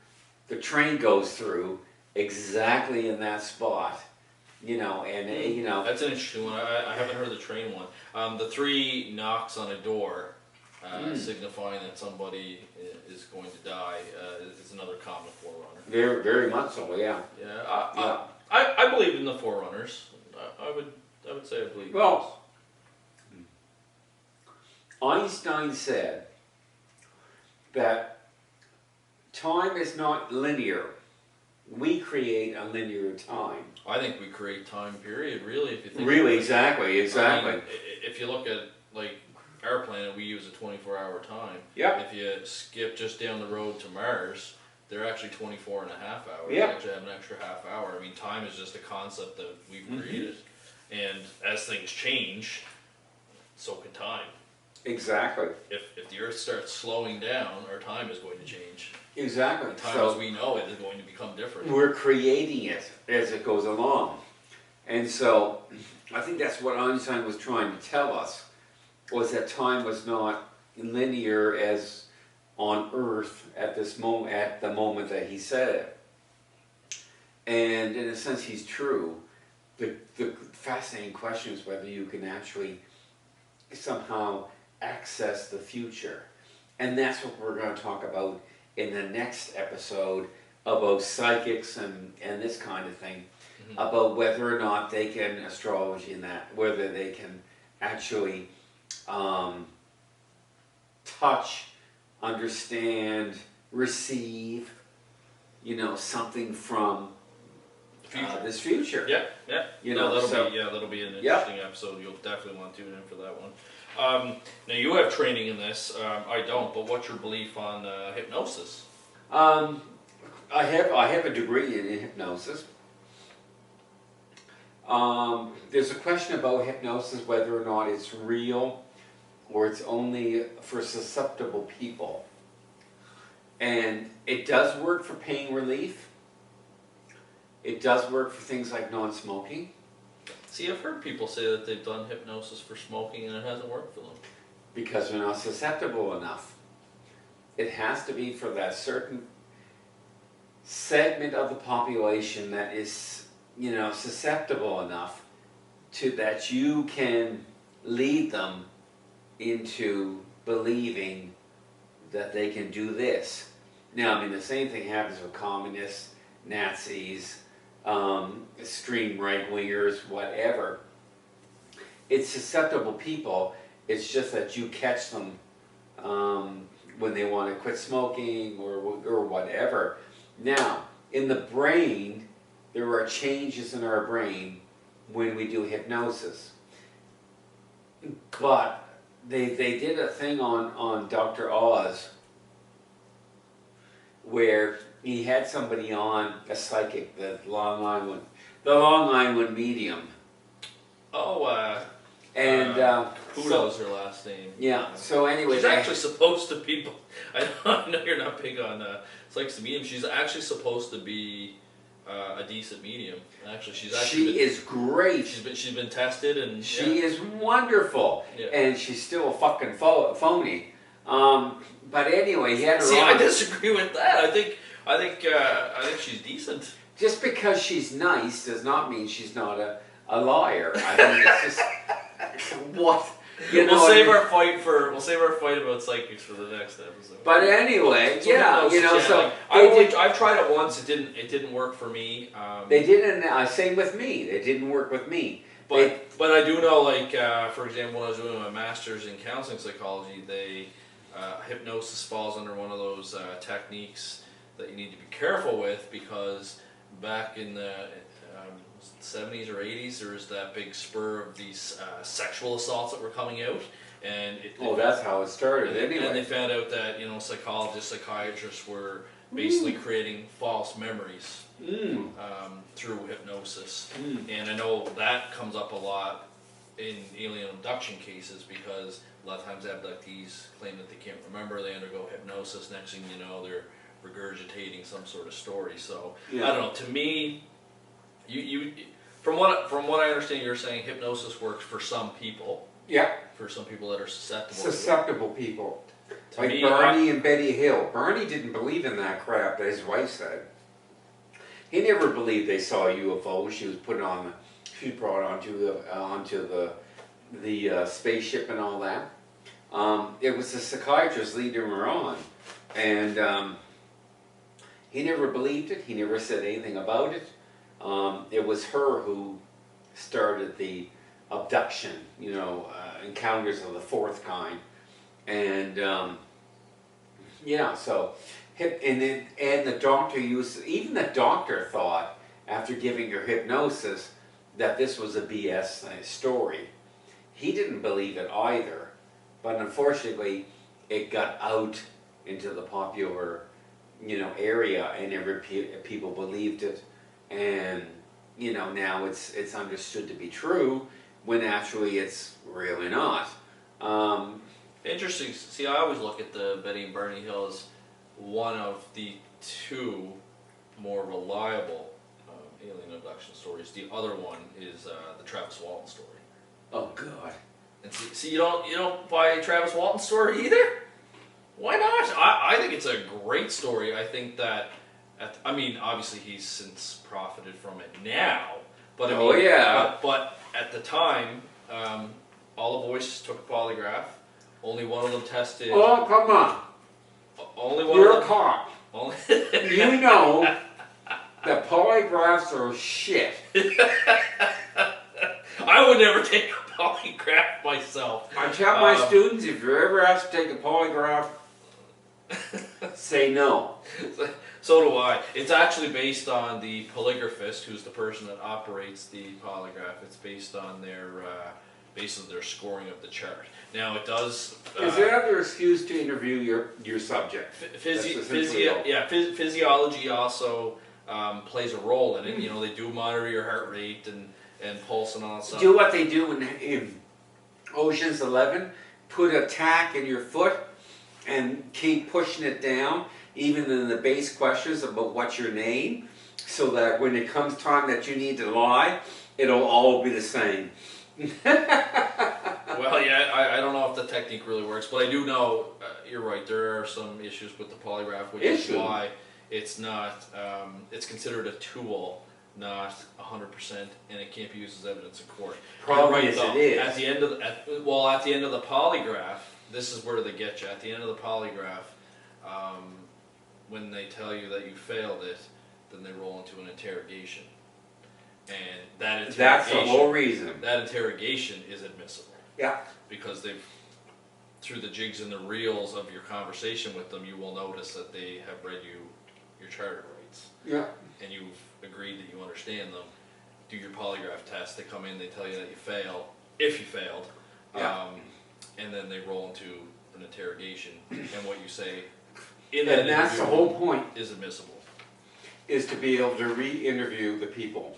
the train goes through exactly in that spot, you know, and you know. That's an interesting one. I haven't heard the train one. The 3 knocks on a door, signifying that somebody is going to die, is another common forerunner. Very, very much so, yeah. Yeah, I believe in the forerunners. I would say I believe. Well, Einstein said that time is not linear. We create a linear time. I think we create time period, really, if you think Really, about it. exactly. I mean, if you look at, like, our planet, we use a 24-hour time. Yeah. If you skip just down the road to Mars, they're actually 24 and a half hours. Yeah. They actually have an extra half hour. I mean, time is just a concept that we've created. And as things change, so can time. Exactly. If the Earth starts slowing down, our time is going to change. Exactly. The time So as we know it is going to become different. we're creating it as it goes along. And so I think that's what Einstein was trying to tell us, was that time was not linear as on Earth at this moment, at the moment that he said it. And in a sense, he's true. The fascinating question is whether you can actually somehow access the future. And that's what we're going to talk about in the next episode, about psychics and this kind of thing, about whether or not they can, astrology and that, whether they can actually touch, understand, receive, you know, something from this future. Yeah, yeah. You know, that'll be an interesting episode. You'll definitely want to tune in for that one. Now you have training in this. I don't. But what's your belief on hypnosis? I have a degree in hypnosis. There's a question about hypnosis, whether or not it's real or it's only for susceptible people. And it does work for pain relief. It does work for things like non-smoking. See, I've heard people say that they've done hypnosis for smoking and it hasn't worked for them. Because they're not susceptible enough. It has to be for that certain segment of the population that is, you know, susceptible enough to that you can lead them into believing that they can do this. Now, I mean, the same thing happens with communists, Nazis, extreme right-wingers, whatever. It's susceptible people. It's just that you catch them when they want to quit smoking or whatever. Now, in the brain, there are changes in our brain when we do hypnosis. But they did a thing on Dr. Oz where he had somebody on, a psychic, the Long Island medium. Oh, and Kudo's her last name. Yeah. So anyway, she's actually supposed to be. I know you're not big on psychics and medium. She's actually supposed to be a decent medium. Actually, she is great. She's been tested and she is wonderful. Yeah. And she's still a fucking phony. But anyway, he had her on. I disagree with that. I think she's decent. Just because she's nice does not mean she's not a liar. I mean, it's just You know we'll what I save mean? our fight for about psychics for the next episode. But anyway, So yeah, hypnosis, you know, yeah, so like, they did, I've tried it once. It didn't work for me. they didn't. Same with me. They didn't work with me. But I do know, like for example, when I was doing my master's in counseling psychology, hypnosis falls under one of those techniques that you need to be careful with, because back in the 70s or 80s, there was that big spur of these sexual assaults that were coming out, and that's how it started. Anyway, and they found out that psychologists, psychiatrists were basically creating false memories through hypnosis, and I know that comes up a lot in alien abduction cases, because a lot of times abductees claim that they can't remember, they undergo hypnosis, next thing you know they're regurgitating some sort of story. So I don't know, to me, you from what I understand, you're saying hypnosis works for some people. Yeah. For some people that are susceptible. Susceptible people. Like me, Barney and Betty Hill. Barney didn't believe in that crap that his wife said. He never believed they saw a UFO. She was brought onto the spaceship and all that. It was the psychiatrist leading her on, and he never believed it. He never said anything about it. It was her who started the abduction, encounters of the fourth kind, and so and the doctor even the doctor thought, after giving her hypnosis, that this was a BS story. He didn't believe it either, but unfortunately, it got out into the popular, area, and people believed it, and now it's understood to be true, when actually it's really not. Interesting. See, I always look at the Betty and Barney Hill as one of the two more reliable alien abduction stories. The other one is the Travis Walton story. Oh God! And see, you don't buy Travis Walton's story either. Why not? I think it's a great story. I think that, obviously he's since profited from it now. But But at the time, all the boys took a polygraph. Only one of them tested. Oh, come on! Only one. You're of them, a cop. Only You know that polygraphs are shit. I would never take a polygraph myself. I tell my students, if you're ever asked to take a polygraph, say no. So do I. It's actually based on the polygraphist, who's the person that operates the polygraph. It's based on their scoring of the chart. Now it does. Is there another excuse to interview your subject? Physiology also plays a role in it. They do monitor your heart rate and pulse and all that stuff. Do what they do in Ocean's 11. Put a tack in your foot and keep pushing it down, even in the base questions about what's your name, so that when it comes time that you need to lie, it'll all be the same. Well, yeah, I don't know if the technique really works, but I do know, you're right, there are some issues with the polygraph, which is why it's not, it's considered a tool, not 100%, and it can't be used as evidence in court. Problem is, it is. At the end of the polygraph, this is where they get you. At the end of the polygraph, when they tell you that you failed it, then they roll into an interrogation. And that's the whole reason. That interrogation is admissible. Yeah. Because through the jigs and the reels of your conversation with them, you will notice that they have read your charter rights. Yeah. And you've agreed that you understand them. Do your polygraph test. They come in, they tell you that you fail, if you failed. Yeah. And then they roll into an interrogation, and what you say in that interview, that's the whole point, is admissible. Is to be able to re-interview the people.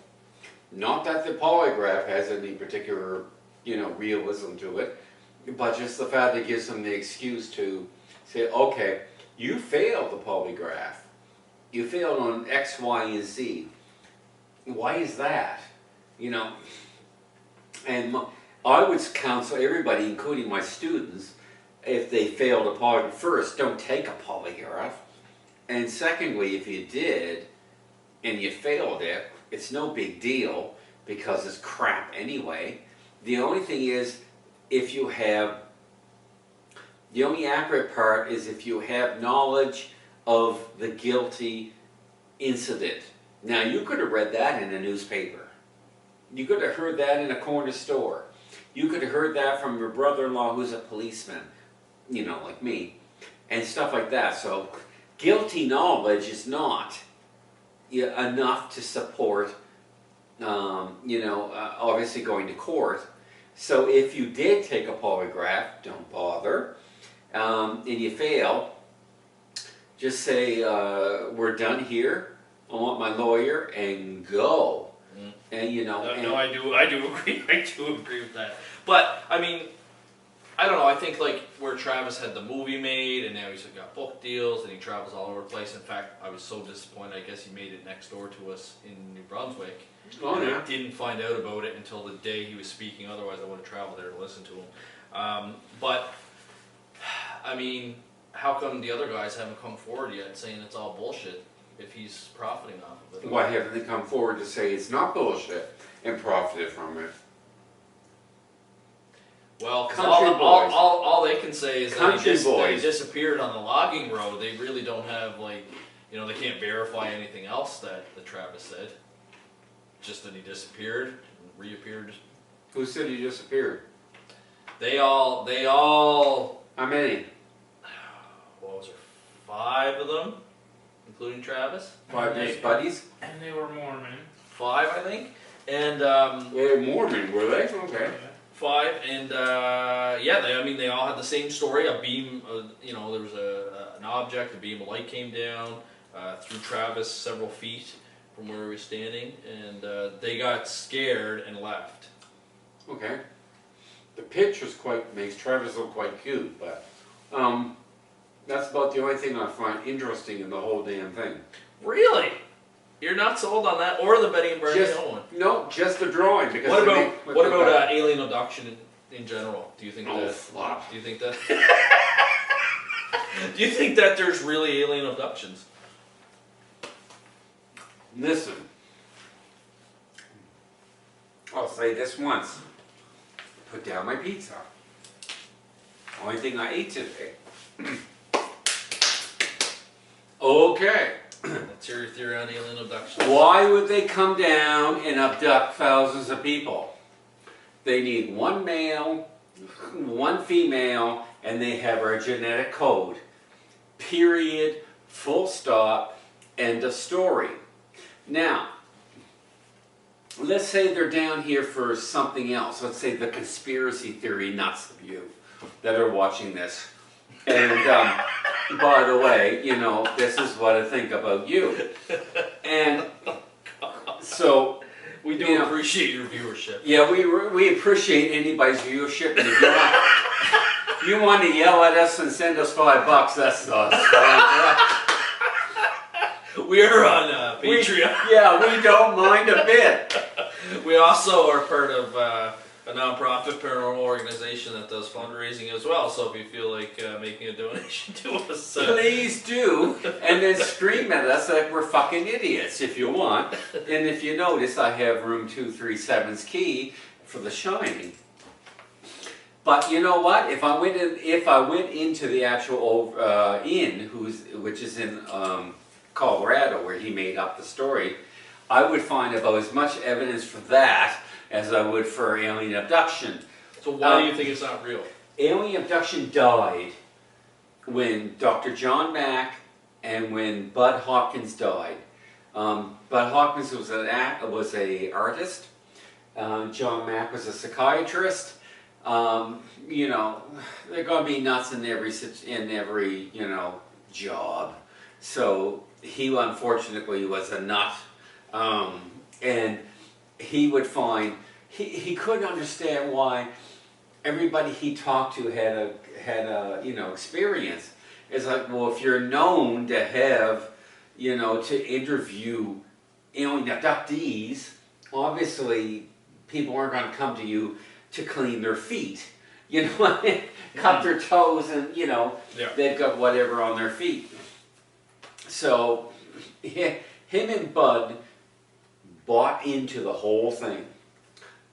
Not that the polygraph has any particular, realism to it, but just the fact that it gives them the excuse to say, okay, you failed the polygraph. You failed on X, Y, and Z. Why is that? And I would counsel everybody, including my students, if they failed a polygraph, first, don't take a polygraph. And secondly, if you did, and you failed it, it's no big deal, because it's crap anyway. The only thing is, if you have, the only accurate part is if you have knowledge of the guilty incident. Now, you could have read that in a newspaper. You could have heard that in a corner store. You could have heard that from your brother-in-law who's a policeman, you know, like me, and stuff like that. So, guilty knowledge is not enough to support, obviously going to court. So if you did take a polygraph, don't bother, and you fail, just say, we're done here, I want my lawyer, and go. And No, I do agree. I do agree with that. But I mean, I don't know. I think like where Travis had the movie made, and now he's got book deals, and he travels all over the place. In fact, I was so disappointed. I guess he made it next door to us in New Brunswick. Oh, yeah. I didn't find out about it until the day he was speaking. Otherwise, I would have traveled there to listen to him. But I mean, how come the other guys haven't come forward yet, saying it's all bullshit? If he's profiting off of it. Why haven't they come forward to say it's not bullshit and profited from it? Well, Country boys. all they can say is that Country he boys. disappeared on the logging road. They really don't have, like, they can't verify anything else that Travis said. Just that he disappeared and reappeared. Who said he disappeared? They all. How many? What was there? 5 of them, including Travis. 5 nice buddies? And they were Mormon. 5, I think. And They were Mormon, were they? Okay. 5, and they all had the same story. A beam, there was an object, a beam of light came down through Travis several feet from where he was standing, and they got scared and left. Okay. The pictures makes Travis look quite cute, but that's about the only thing I find interesting in the whole damn thing. Really? You're not sold on that, or the Betty and Barney one? No, just the drawing. Because what about alien abduction in general? Do you think that? Flop. Do you think that? Do you think that there's really alien abductions? Listen, I'll say this once. Put down my pizza. Only thing I ate today. Okay. That's your theory on alien abduction. Why would they come down and abduct thousands of people? They need one male, one female, and they have our genetic code. Period, full stop, end of story. Now, let's say they're down here for something else. Let's say the conspiracy theory nuts of you that are watching this. And by the way, this is what I think about you. And so we do appreciate your viewership. Yeah, we appreciate anybody's viewership. And if you want to yell at us and send us $5, that's us. We're on Patreon. We don't mind a bit. We also are part of a non-profit paranormal organization that does fundraising as well. So if you feel like making a donation to us, please do, and then scream at us like we're fucking idiots if you want. And if you notice, I have room 237's key for The Shining. But you know what? If I went into the actual inn, which is in Colorado, where he made up the story, I would find about as much evidence for that as I would for alien abduction. So why do you think it's not real? Alien abduction died when Dr. John Mack and when Bud Hopkins died. Bud Hopkins was an artist. John Mack was a psychiatrist. They're going to be nuts in every job. So he unfortunately was a nut, and he would find he couldn't understand why everybody he talked to had a experience. It's like, well, if you're known to have to interview alien abductees, obviously people aren't going to come to you to clean their feet. Cut their toes and they've got whatever on their feet. So him and Bud bought into the whole thing.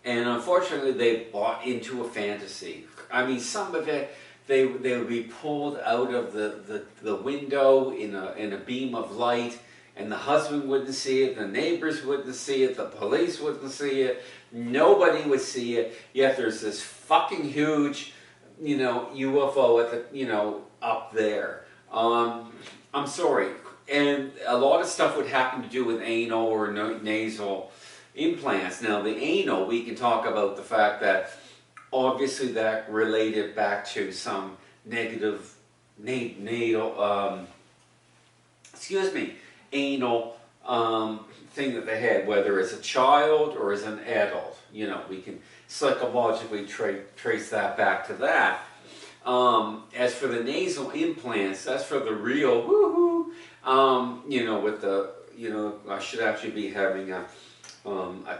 And unfortunately, they bought into a fantasy. I mean, some of it, they would be pulled out of the window in a beam of light, and the husband wouldn't see it, the neighbors wouldn't see it, the police wouldn't see it, nobody would see it. Yet there's this fucking huge, UFO at the, up there. I'm sorry. And a lot of stuff would happen to do with anal or nasal implants. Now, the anal, we can talk about the fact that obviously that related back to some negative anal thing that they had, whether as a child or as an adult. We can psychologically trace that back to that. As for the nasal implants, that's for the real woohoo. With the, I should actually be having a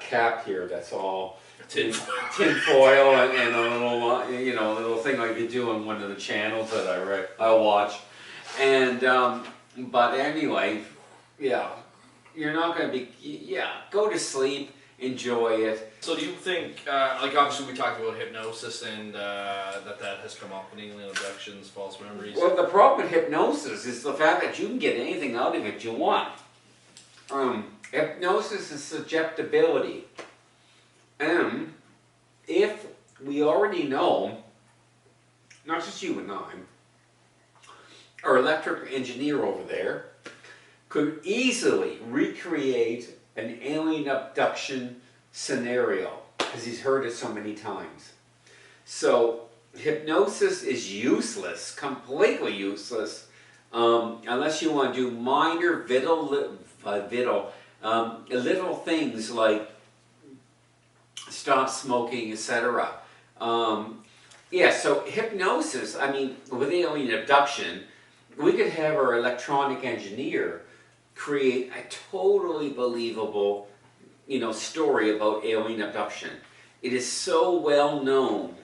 cap here that's all tin foil and a little thing like you do on one of the channels that I watch. And but anyway, yeah, you're not going to be, go to sleep, enjoy it. So do you think, obviously we talked about hypnosis and that has come up in alien abductions, false memories. Well, the problem with hypnosis is the fact that you can get anything out of it you want. Hypnosis is suggestibility. And if we already know, not just you and I, our electric engineer over there could easily recreate an alien abduction scenario because he's heard it so many times. So hypnosis is useless, completely useless, unless you want to do minor little things like stop smoking, etc. So hypnosis, with alien abduction, we could have our electronic engineer create a totally believable, story about alien abduction. It is so well known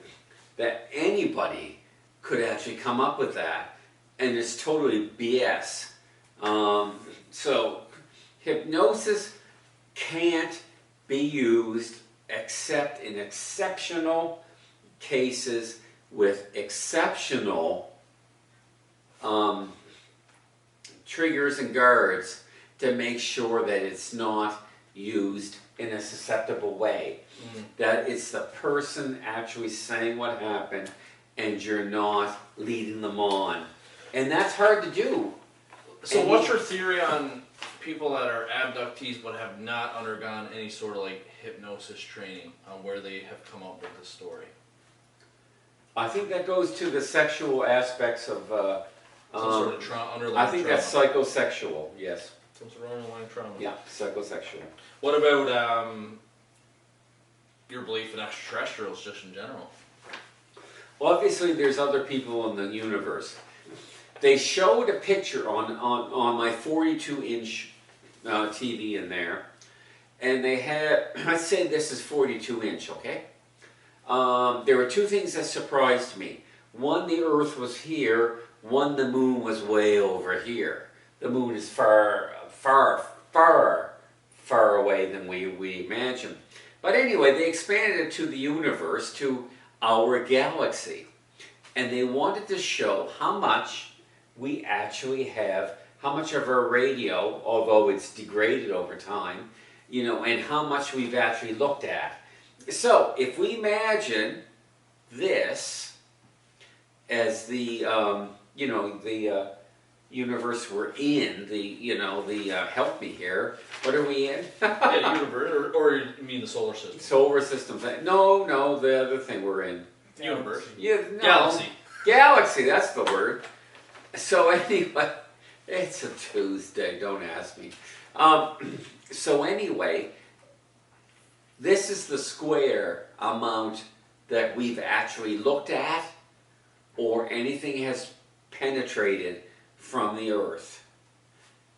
that anybody could actually come up with that, and it's totally BS. So hypnosis can't be used except in exceptional cases with exceptional triggers and guards to make sure that it's not used in a susceptible way. That it's the person actually saying what happened and you're not leading them on. And that's hard to do. So what's your theory on people that are abductees but have not undergone any sort of hypnosis training on where they have come up with the story? I think that goes to the sexual aspects of some sort of underlying trauma. I think that's psychosexual, yes. Some sort of underlying trauma. Yeah, psychosexual. What about your belief in extraterrestrials just in general? Well, obviously there's other people in the universe. They showed a picture on my 42-inch TV in there, and they had, I said this is 42-inch, okay? There were two things that surprised me. One, the Earth was here. One, the moon was way over here. The moon is far, far, far, far away than we imagine. But anyway, they expanded it to the universe, to our galaxy. And they wanted to show how much we actually have, how much of our radio, although it's degraded over time, and how much we've actually looked at. So, if we imagine this as the, the universe we're in, help me here, what are we in? Yeah, the universe, or you mean the solar system? Solar system. No, the other thing we're in. Universe. Yeah, no. Galaxy. Galaxy, that's the word. So anyway, it's a Tuesday, don't ask me. So anyway, this is the square amount that we've actually looked at or anything has penetrated from the Earth.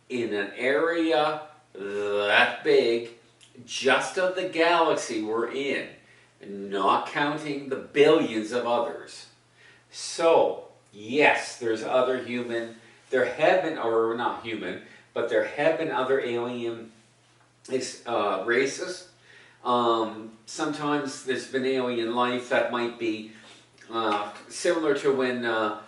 In an area that big, just of the galaxy we're in, not counting the billions of others. So, yes, there's other human, there have been, or not human, but there have been other alien races. Sometimes there's been alien life that might be similar to when the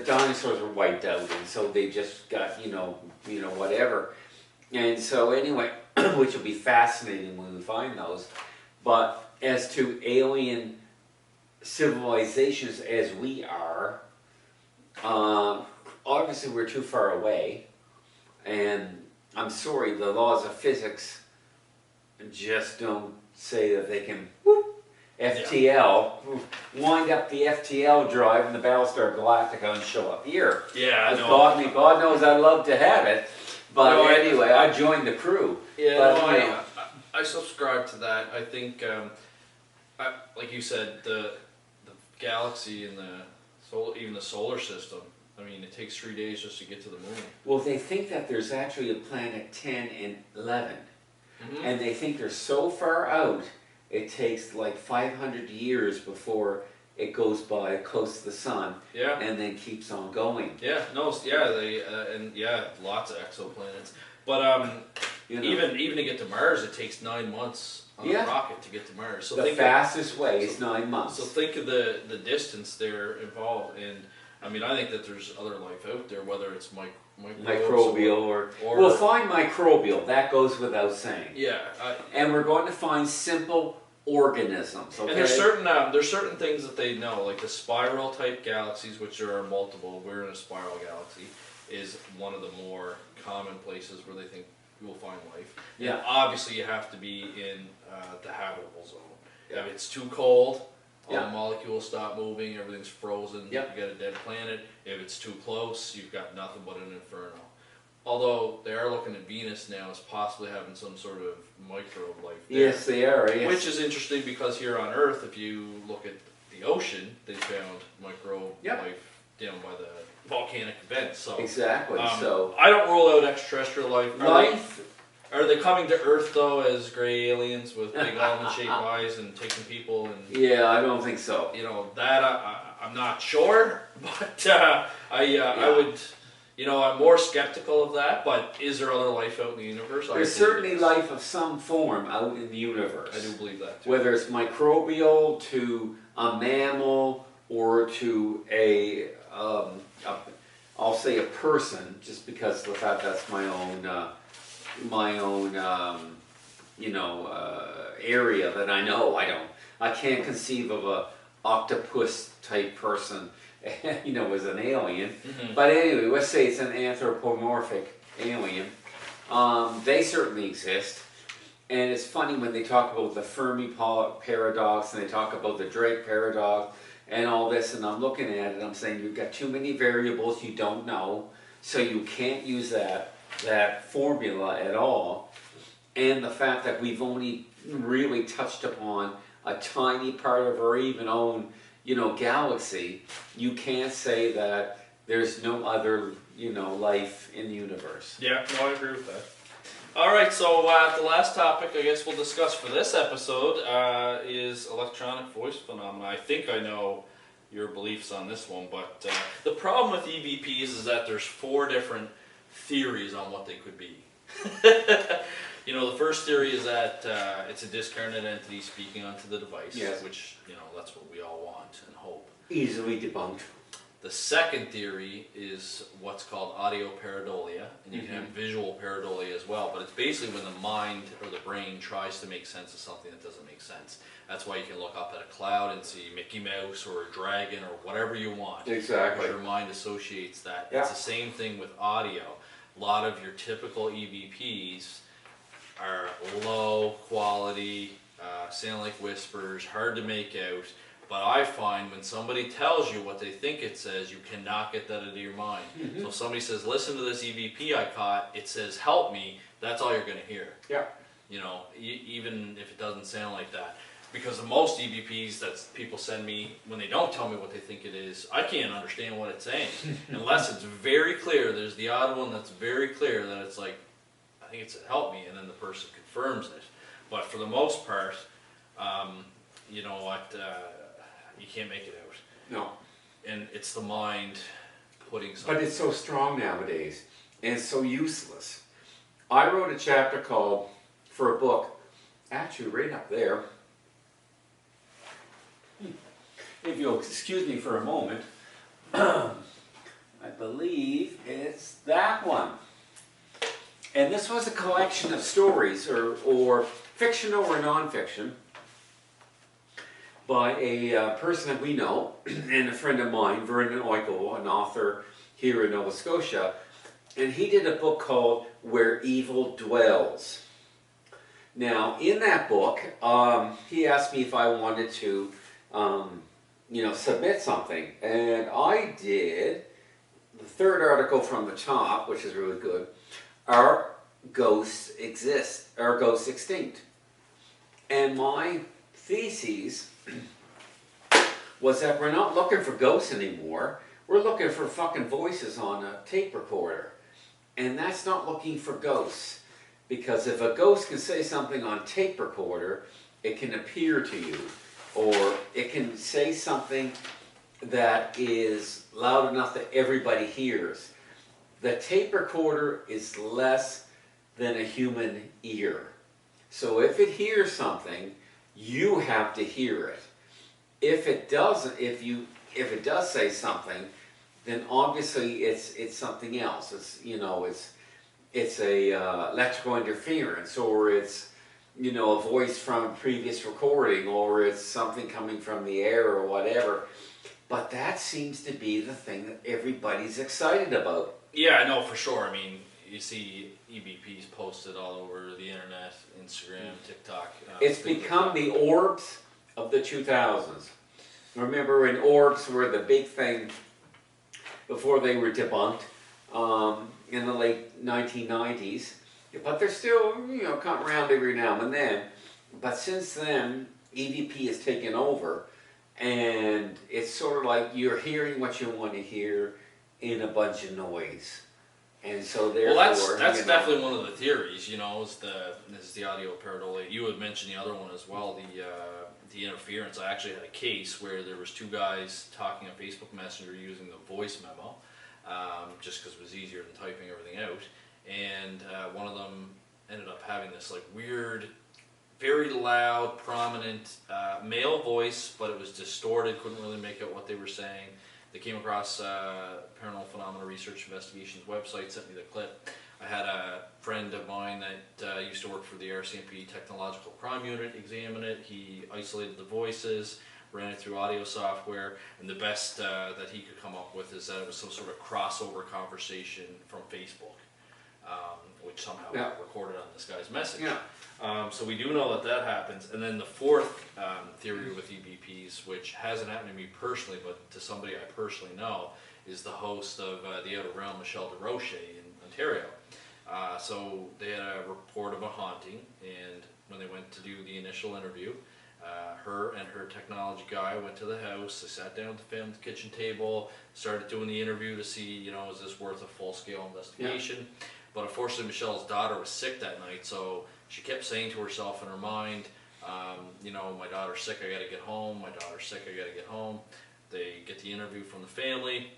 dinosaurs were wiped out, and so they just got whatever. And so anyway, which will be fascinating when we find those. But as to alien civilizations as we are, obviously we're too far away, and I'm sorry, the laws of physics just don't say that they can FTL, wind up the FTL drive and the Battlestar Galactica and show up here. Yeah, I know. God knows I'd love to have it, but anyway, I joined the crew. Yeah, but, I subscribe to that. I think, like you said, the galaxy and even the solar system. I mean, it takes 3 days just to get to the moon. Well, they think that there's actually a planet 10 and 11, and they think they're so far out. It takes like 500 years before it goes by close to the sun, and then keeps on going. Lots of exoplanets. But even to get to Mars, it takes 9 months on a rocket to get to Mars. So the fastest way is 9 months. So think of the distance there involved, and I mean, I think that there's other life out there, whether it's microbial or we'll find microbial. That goes without saying. Yeah, and we're going to find simple organisms. Okay? And there's certain things that they know, like the spiral type galaxies, which there are multiple. We're in a spiral galaxy, is one of the more common places where they think you will find life. Yeah. And obviously, you have to be in the habitable zone. If it's too cold, all the molecules stop moving, everything's frozen, you got a dead planet. If it's too close, you've got nothing but an inferno. Although they are looking at Venus now as possibly having some sort of microbe life there. Yes, they are. Yes. Which is interesting because here on Earth, if you look at the ocean, they found microbe life down by the volcanic events. So exactly. So I don't rule out extraterrestrial life. Are they coming to Earth though as gray aliens with big almond-shaped eyes and taking people? And yeah, I don't think so. That I'm not sure, but I would. I'm more skeptical of that. But is there other life out in the universe? There's certainly life of some form out in the universe. I do believe that too. Whether it's microbial to a mammal or to I'll say a person, just because of the fact that's my own area that I know. I can't conceive of a octopus type person, as an alien. But anyway, let's say it's an anthropomorphic alien. They certainly exist. And it's funny when they talk about the Fermi paradox and they talk about the Drake paradox and all this, and I'm looking at it, I'm saying you've got too many variables you don't know, so you can't use that formula at all. And the fact that we've only really touched upon a tiny part of our even own, galaxy, you can't say that there's no other, life in the universe. Yeah, no, I agree with that. All right, so the last topic I guess we'll discuss for this episode is electronic voice phenomena. I think I know your beliefs on this one, but the problem with EVPs is that there's 4 different theories on what they could be. The first theory is that it's a discarnate entity speaking onto the device, which, that's what we all want and hope. Easily debunked. The second theory is what's called audio pareidolia, and you can have visual pareidolia as well, but it's basically when the mind or the brain tries to make sense of something that doesn't make sense. That's why you can look up at a cloud and see Mickey Mouse or a dragon or whatever you want. Exactly. Because your mind associates that. Yeah. It's the same thing with audio. A lot of your typical EVPs are low quality, sound like whispers, hard to make out. But I find when somebody tells you what they think it says, you cannot get that out of your mind. So if somebody says, listen to this EVP I caught, it says, help me, that's all you're going to hear. Yeah. Even if it doesn't sound like that. Because the most EVPs that people send me, when they don't tell me what they think it is, I can't understand what it's saying. Unless it's very clear. There's the odd one that's very clear that it's like, I think it said help me, and then the person confirms it. But for the most part, you can't make it out. No. And it's the mind putting something. But it's so strong nowadays, and it's so useless. I wrote a chapter called, for a book, actually right up there. If you'll excuse me for a moment, I believe it's that one. And this was a collection of stories, or fictional or non-fiction, by a person that we know, and a friend of mine, Vernon Oikle, an author here in Nova Scotia. And he did a book called Where Evil Dwells. Now, in that book, he asked me if I wanted to, submit something. And I did. The third article from the top, which is really good. Are ghosts exist? Are ghosts extinct? And my thesis was that we're not looking for ghosts anymore. We're looking for fucking voices on a tape recorder. And that's not looking for ghosts. Because if a ghost can say something on tape recorder, it can appear to you. Or it can say something that is loud enough that everybody hears. The tape recorder is less than a human ear. So if it hears something, you have to hear it. If it doesn't, if it does say something, then obviously it's something else. It's a electrical interference, or it's a voice from a previous recording, or it's something coming from the air or whatever. But that seems to be the thing that everybody's excited about. Yeah, I know for sure. I mean, you see EVPs posted all over the internet, Instagram, TikTok. It's become the orbs of the 2000s. Remember when orbs were the big thing before they were debunked in the late 1990s. But they're still, come around every now and then. But since then, EVP has taken over. And it's sort of like you're hearing what you want to hear in a bunch of noise. And so therefore... Well, that's definitely one of the theories, is the audio pareidolia. You had mentioned the other one as well, the interference. I actually had a case where there was two guys talking on Facebook Messenger using the voice memo, just because it was easier than typing everything out. And one of them ended up having this weird, very loud, prominent male voice, but it was distorted, couldn't really make out what they were saying. They came across Paranormal Phenomena Research Investigations website, sent me the clip. I had a friend of mine that used to work for the RCMP Technological Crime Unit examine it. He isolated the voices, ran it through audio software, and the best that he could come up with is that it was some sort of crossover conversation from Facebook, which somehow got recorded on this guy's message. Yeah. So we do know that happens. And then the fourth theory with EVPs, which hasn't happened to me personally, but to somebody I personally know, is the host of The Outer Realm, Michelle DeRoche in Ontario. So they had a report of a haunting, and when they went to do the initial interview, her and her technology guy went to the house. They sat down at the kitchen table, started doing the interview to see, is this worth a full-scale investigation? Yeah. But unfortunately, Michelle's daughter was sick that night, so she kept saying to herself in her mind, my daughter's sick, I gotta get home, my daughter's sick, I gotta get home. They get the interview from the family.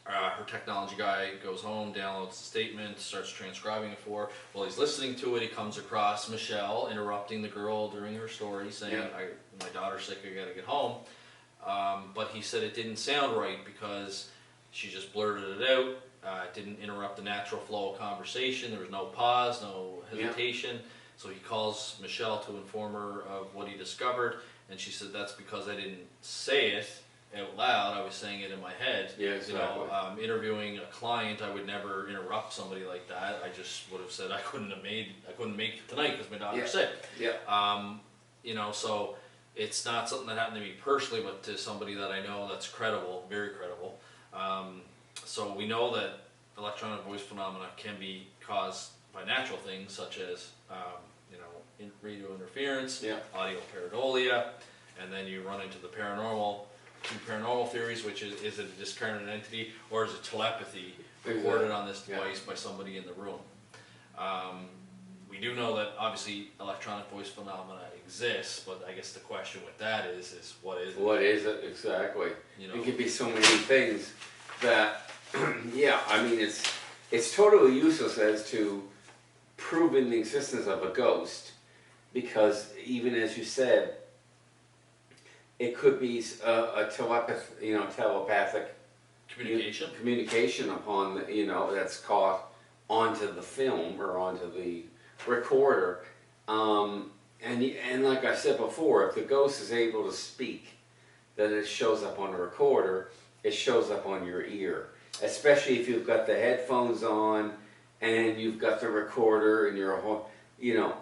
Her technology guy goes home, downloads the statement, starts transcribing it for her. While he's listening to it, he comes across Michelle interrupting the girl during her story, saying, my daughter's sick, I gotta get home. But he said it didn't sound right because she just blurted it out. Didn't interrupt the natural flow of conversation. There was no pause, no hesitation. Yeah. So he calls Michelle to inform her of what he discovered, and she said, that's because I didn't say it out loud. I was saying it in my head. Yeah, exactly. Interviewing a client, I would never interrupt somebody like that. I just would have said I couldn't make it tonight because my daughter's sick. Yeah. So it's not something that happened to me personally, but to somebody that I know that's credible, very credible. So we know that electronic voice phenomena can be caused by natural things such as, radio interference, audio pareidolia, and then you run into the two paranormal theories, which is it a discarnate entity or is it telepathy recorded on this device by somebody in the room? We do know that obviously electronic voice phenomena exists, but I guess the question with that is what is it? What is it exactly? It could be so many things that, it's totally useless as to proven the existence of a ghost, because even as you said, it could be a telepathic Communication. upon that's caught onto the film or onto the recorder. And like I said before, if the ghost is able to speak, then it shows up on a recorder, it shows up on your ear. Especially if you've got the headphones on and you've got the recorder in your whole,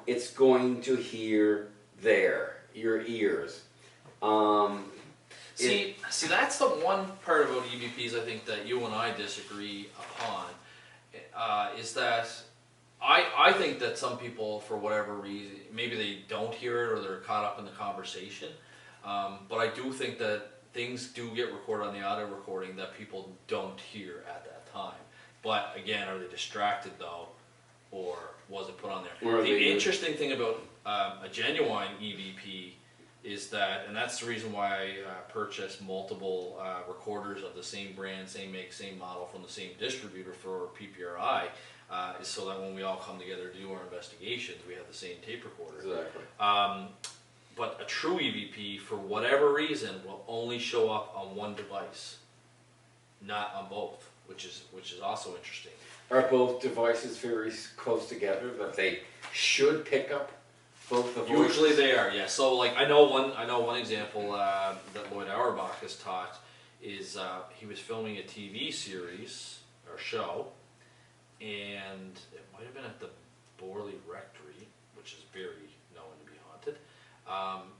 it's going to hear your ears. See, that's the one part about EVPs I think that you and I disagree upon, is that I think that some people, for whatever reason, maybe they don't hear it or they're caught up in the conversation, but I do think that things do get recorded on the audio recording that people don't hear at that time. But again, are they distracted though, or was it put on there? The interesting thing about a genuine EVP is that, and that's the reason why I purchased multiple recorders of the same brand, same make, same model from the same distributor for PPRI, is so that when we all come together to do our investigations, we have the same tape recorder. Exactly. But a true EVP, for whatever reason, will only show up on one device, not on both, which is also interesting. Are both devices very close together that they should pick up both the voices? Usually they are, yeah. So like I know one example that Lloyd Auerbach has taught is he was filming a TV series or show, and it might have been at the Borley Rectory, which is very known to be haunted.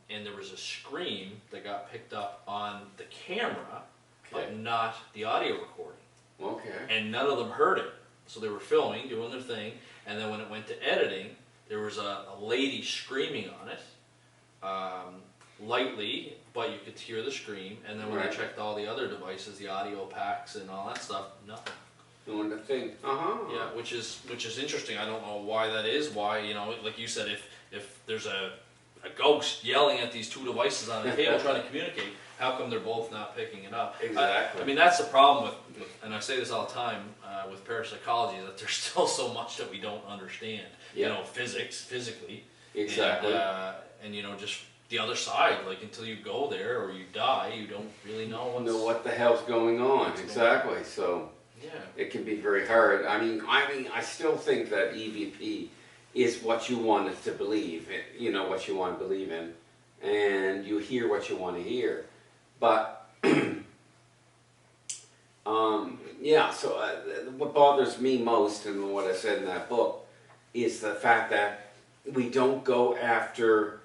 And there was a scream that got picked up on the camera, but not the audio recording. Okay. And none of them heard it. So they were filming, doing their thing, and then when it went to editing, there was a lady screaming on it, lightly, but you could hear the scream. And then when I checked all the other devices, the audio packs and all that stuff, nothing. Doing the thing. Yeah, which is interesting. I don't know why that is. Why, like you said, if there's a ghost yelling at these two devices on the table trying to communicate, how come they're both not picking it up? Exactly. I mean, that's the problem with, and I say this all the time, with parapsychology, that there's still so much that we don't understand. Yeah. Physically. Exactly. And just the other side, like until you go there or you die, you don't really know what the hell's going on. Exactly. So yeah, it can be very hard. I mean, I still think that EVP is what you want us to believe. What you want to believe in, and you hear what you want to hear. But so what bothers me most, and what I said in that book, is the fact that we don't go after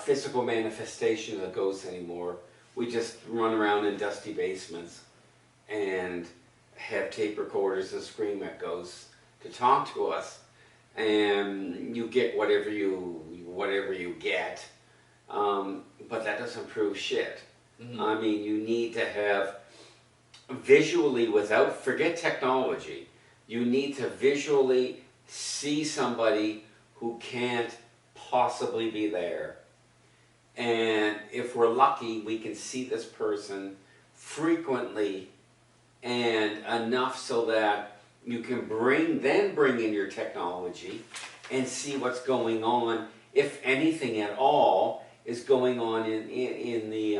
physical manifestation of ghosts anymore. We just run around in dusty basements and have tape recorders and scream at ghosts to talk to us, and you get whatever you get. But that doesn't prove shit. Mm-hmm. I mean, you need to have visually, forget technology, you need to visually see somebody who can't possibly be there. And if we're lucky, we can see this person frequently and enough so that you can bring in your technology and see what's going on, if anything at all is going on in the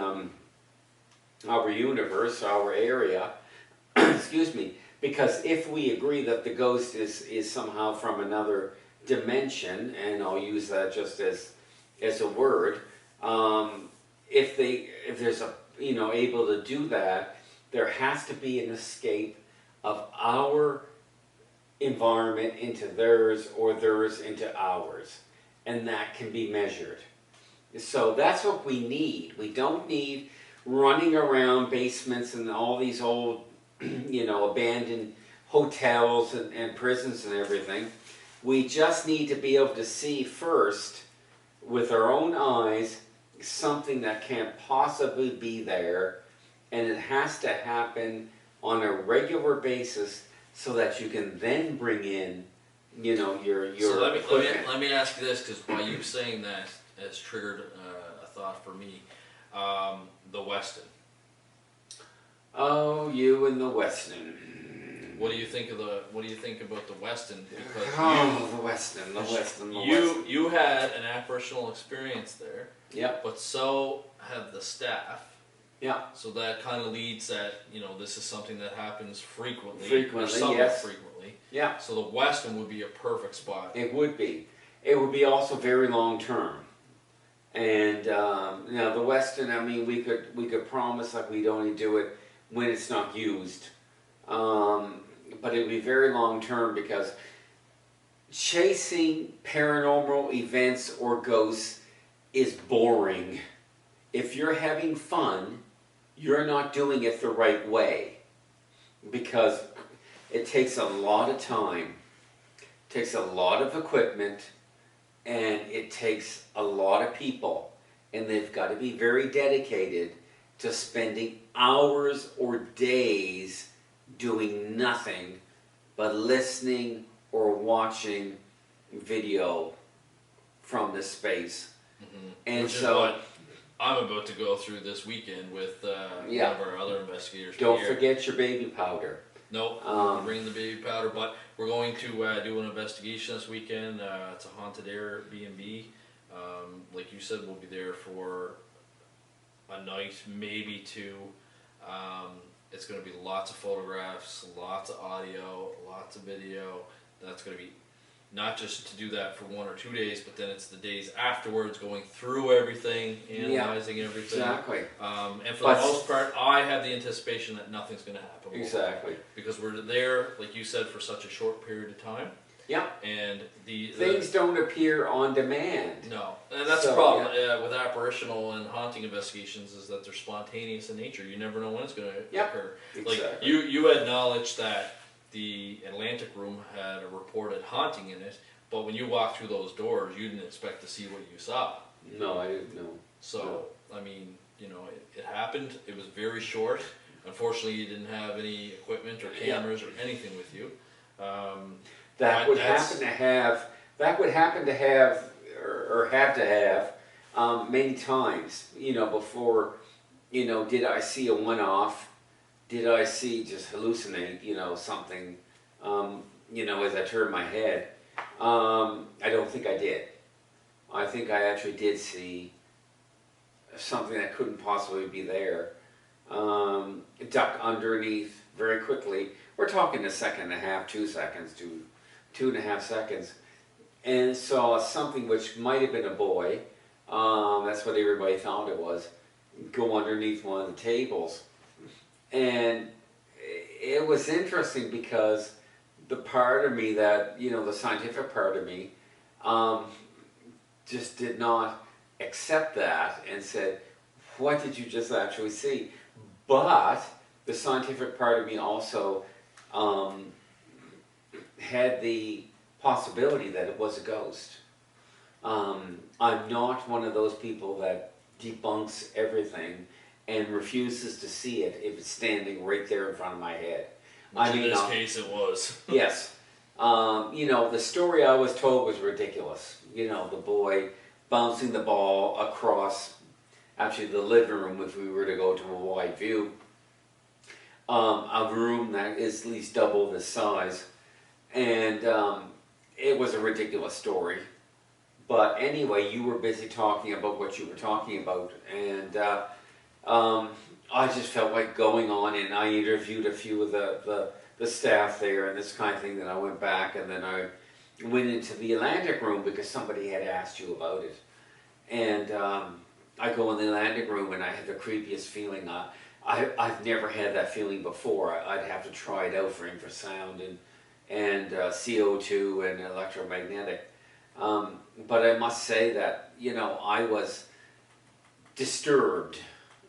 our universe, our area. Excuse me. Because if we agree that the ghost is somehow from another dimension, and I'll use that just as a word, if there's able to do that, there has to be an escape of our environment into theirs, or theirs into ours, and that can be measured. So that's what we need. We don't need running around basements and all these old, abandoned hotels and prisons and everything. We just need to be able to see first, with our own eyes, something that can't possibly be there, and it has to happen on a regular basis so that you can then bring in, your So let me ask you this, because by you saying that has triggered a thought for me. The Westin. Oh, you and the Westin. What do you think about the Weston? Because the Weston. you had an apparitional experience there. Yeah. But so had the staff. Yeah. So that kind of leads that, this is something that happens frequently. Frequently, or somewhat yes. frequently. Yeah. So the Weston would be a perfect spot. It would be. It would be also very long term. And the Weston, I mean, we could promise like we'd only do it when it's not used. But it would be very long term because chasing paranormal events or ghosts is boring. If you're having fun, you're not doing it the right way, because it takes a lot of time, takes a lot of equipment, and it takes a lot of people, and they've got to be very dedicated to spending hours or days doing nothing but listening or watching video from this space. Mm-hmm. And Which so is what I'm about to go through this weekend with one of our other investigators. Don't forget your baby powder. No, we'll bring the baby powder, but we're going to do an investigation this weekend. It's a haunted Airbnb. Like you said, we'll be there for a night, maybe two. It's going to be lots of photographs, lots of audio, lots of video. That's going to be not just to do that for 1 or 2 days, but then it's the days afterwards, going through everything, analyzing everything. Exactly. And for the most part, I have the anticipation that nothing's going to happen. Exactly. Because we're there, like you said, for such a short period of time. Yeah. And things don't appear on demand. No, and that's the problem with apparitional and haunting investigations, is that they're spontaneous in nature. You never know when it's going to occur. Exactly. Like you had knowledge that the Atlantic room had a reported haunting in it, but when you walked through those doors, you didn't expect to see what you saw. No, I didn't know. So, I mean, it happened. It was very short. Unfortunately, you didn't have any equipment or cameras or anything with you. That would happen to have, or have to have, many times, before, did I see a one-off? Did I see just hallucinate, something, as I turned my head? I don't think I did. I think I actually did see something that couldn't possibly be there. Duck underneath very quickly. We're talking a second and a half, 2 seconds to 2.5 seconds. And saw something which might have been a boy. That's what everybody thought it was. Go underneath one of the tables. And it was interesting because the part of me that, the scientific part of me, just did not accept that and said, what did you just actually see? But the scientific part of me also had the possibility that it was a ghost. I'm not one of those people that debunks everything and refuses to see it if it's standing right there in front of my head. In this case, it was. Yes. The story I was told was ridiculous. The boy bouncing the ball across, actually the living room, if we were to go to a wide view, a room that is at least double this size. And it was a ridiculous story. But anyway, you were busy talking about what you were talking about, and I just felt like going on, and I interviewed a few of the staff there and this kind of thing. Then I went back, and then I went into the Atlantic room because somebody had asked you about it. And I go in the Atlantic room, and I had the creepiest feeling. I've never had that feeling before. I'd have to try it out for infrasound and CO2 and electromagnetic. But I must say that, I was disturbed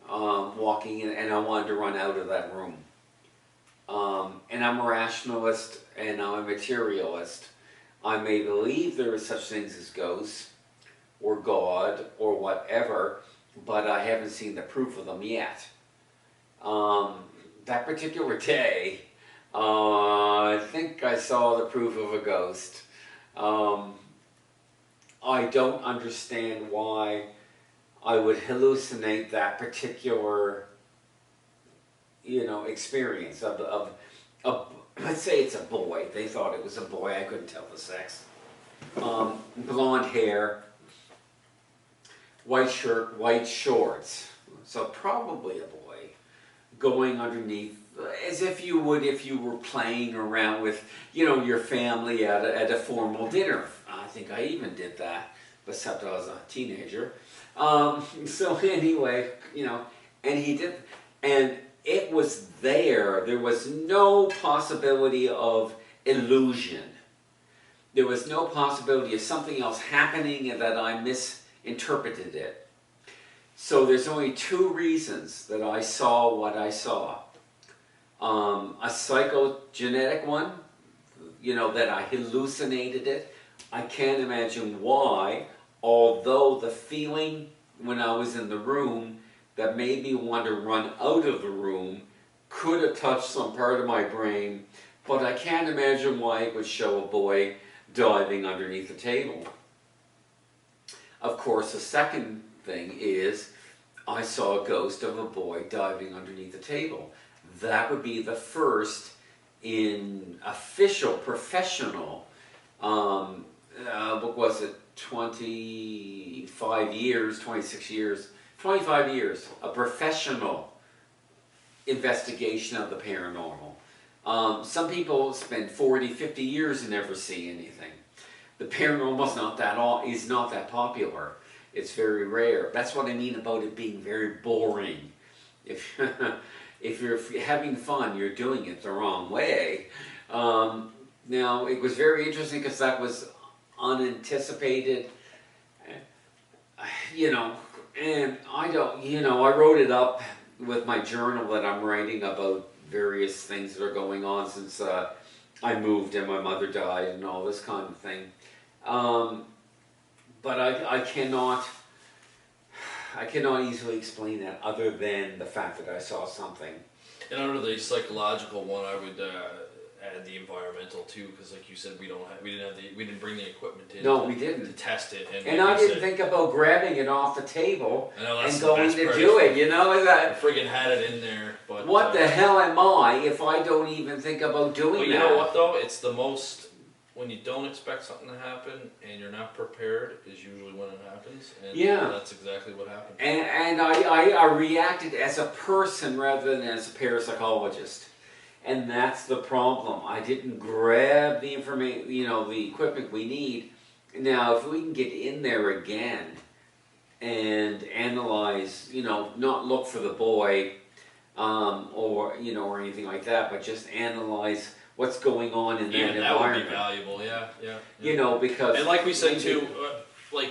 walking in, and I wanted to run out of that room. And I'm a rationalist, and I'm a materialist. I may believe there are such things as ghosts, or God, or whatever, but I haven't seen the proof of them yet. That particular day, I think I saw the proof of a ghost. I don't understand why I would hallucinate that particular, experience of let's say it's a boy. They thought it was a boy. I couldn't tell the sex. Blonde hair, white shirt, white shorts. So probably a boy going underneath, as if you would if you were playing around with, your family at a formal dinner. I think I even did that, except I was a teenager. So anyway, and he did, and it was there. There was no possibility of illusion. There was no possibility of something else happening and that I misinterpreted it. So there's only two reasons that I saw what I saw. A psychogenetic one, that I hallucinated it. I can't imagine why, although the feeling when I was in the room that made me want to run out of the room could have touched some part of my brain, but I can't imagine why it would show a boy diving underneath the table. Of course, the second thing is I saw a ghost of a boy diving underneath the table. That would be the first in official, professional, what was it, 25 years, 26 years, 25 years, a professional investigation of the paranormal. Some people spend 40, 50 years and never see anything. The paranormal is not that popular. It's very rare. That's what I mean about it being very boring. If you're having fun, you're doing it the wrong way. Now, it was very interesting because that was unanticipated, and I wrote it up with my journal that I'm writing about various things that are going on since I moved and my mother died and all this kind of thing. But I cannot easily explain that other than the fact that I saw something. And under the psychological one, I would add the environmental too, because like you said, we didn't bring the equipment in. No, we didn't. To test it. And I didn't think about grabbing it off the table and going to do it. I friggin' had it in there, but what the hell am I if I don't even think about doing that? You know what though? It's the most, when you don't expect something to happen and you're not prepared is usually when it happens. And that's exactly what happened. And I reacted as a person rather than as a parapsychologist. And that's the problem. I didn't grab the information, the equipment we need. Now, if we can get in there again and analyze, not look for the boy or anything like that, but just analyze what's going on in that environment. That would be valuable, yeah. Because... And like we said too,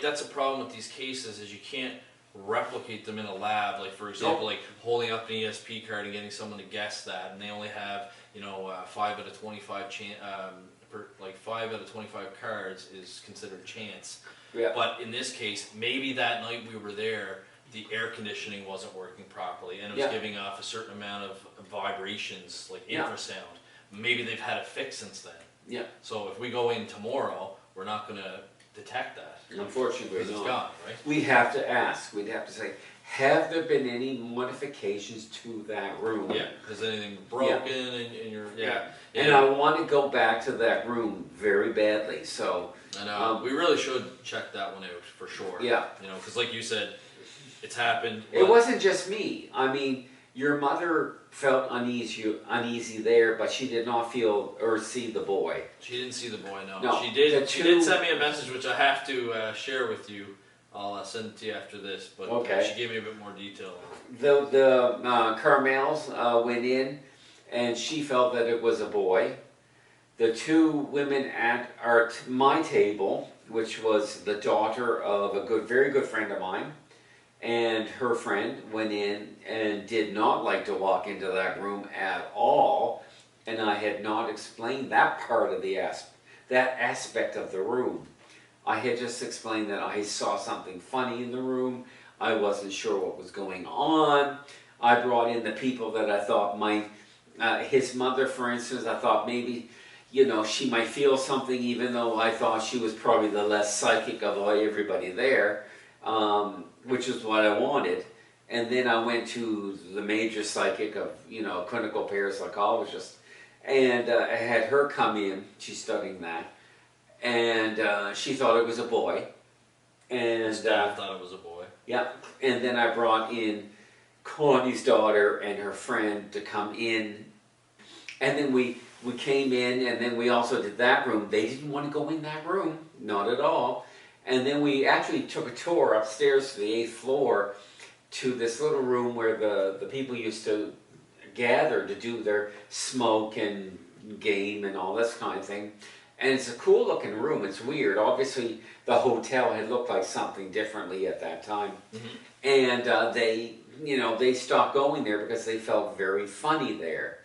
that's a problem with these cases is you can't replicate them in a lab. Like for example, like holding up an ESP card and getting someone to guess that, and they only have 5 out of 25 5 out of 25 cards is considered chance. Yeah. But in this case, maybe that night we were there, the air conditioning wasn't working properly, and it was giving off a certain amount of vibrations, like infrasound. Maybe they've had it fixed since then. Yeah. So if we go in tomorrow, we're not going to detect that. Unfortunately, because it's gone, right? We have to ask. We'd have to say, have there been any modifications to that room? Yeah. Has anything broken in your... Yeah. And I want to go back to that room very badly. So... And we really should check that one out for sure. Yeah. Because like you said, it's happened. It wasn't just me. I mean, your mother felt uneasy there, but she did not feel or see the boy. She didn't see the boy, no. No. She did send me a message, which I have to share with you. I'll send it to you after this, but she gave me a bit more detail. The Carmels went in, and she felt that it was a boy. The two women at my table, which was the daughter of a very good friend of mine, and her friend went in and did not like to walk into that room at all, and I had not explained that part of that aspect of the room. I had just explained that I saw something funny in the room. I wasn't sure what was going on. I brought in the people that I thought might, his mother, for instance, I thought maybe, she might feel something, even though I thought she was probably the less psychic of everybody there. Which is what I wanted. And then I went to the major psychic of, clinical parapsychologist, And I had her come in. She's studying that. And she thought it was a boy. And Staff thought it was a boy. yeah. And then I brought in Connie's daughter and her friend to come in. And then we came in, and then we also did that room. They didn't want to go in that room, not at all. And then we actually took a tour upstairs to the 8th floor to this little room where the people used to gather to do their smoke and game and all this kind of thing. And it's a cool looking room. It's weird. Obviously, the hotel had looked like something differently at that time. And they stopped going there because they felt very funny there.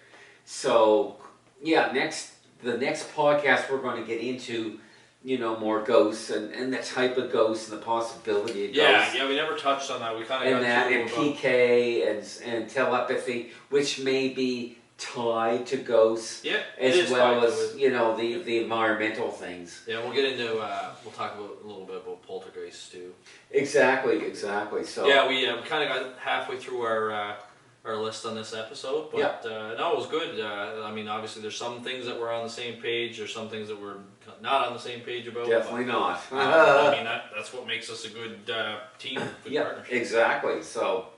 So, yeah, the next podcast we're going to get into, more ghosts and the type of ghosts and the possibility of ghosts. Yeah, we never touched on that. We kind of And got that, and through PK and telepathy, which may be tied to ghosts, as well as the environmental things. Yeah, we'll get into. We'll talk a little bit about poltergeists too. Exactly. So yeah, we kind of got halfway through our list on this episode, but no, it was good. I mean, obviously, there's some things that we're on the same page. There's some things that we're not on the same page about. Definitely not. I mean, that's what makes us a good team, good partnership. Exactly. So.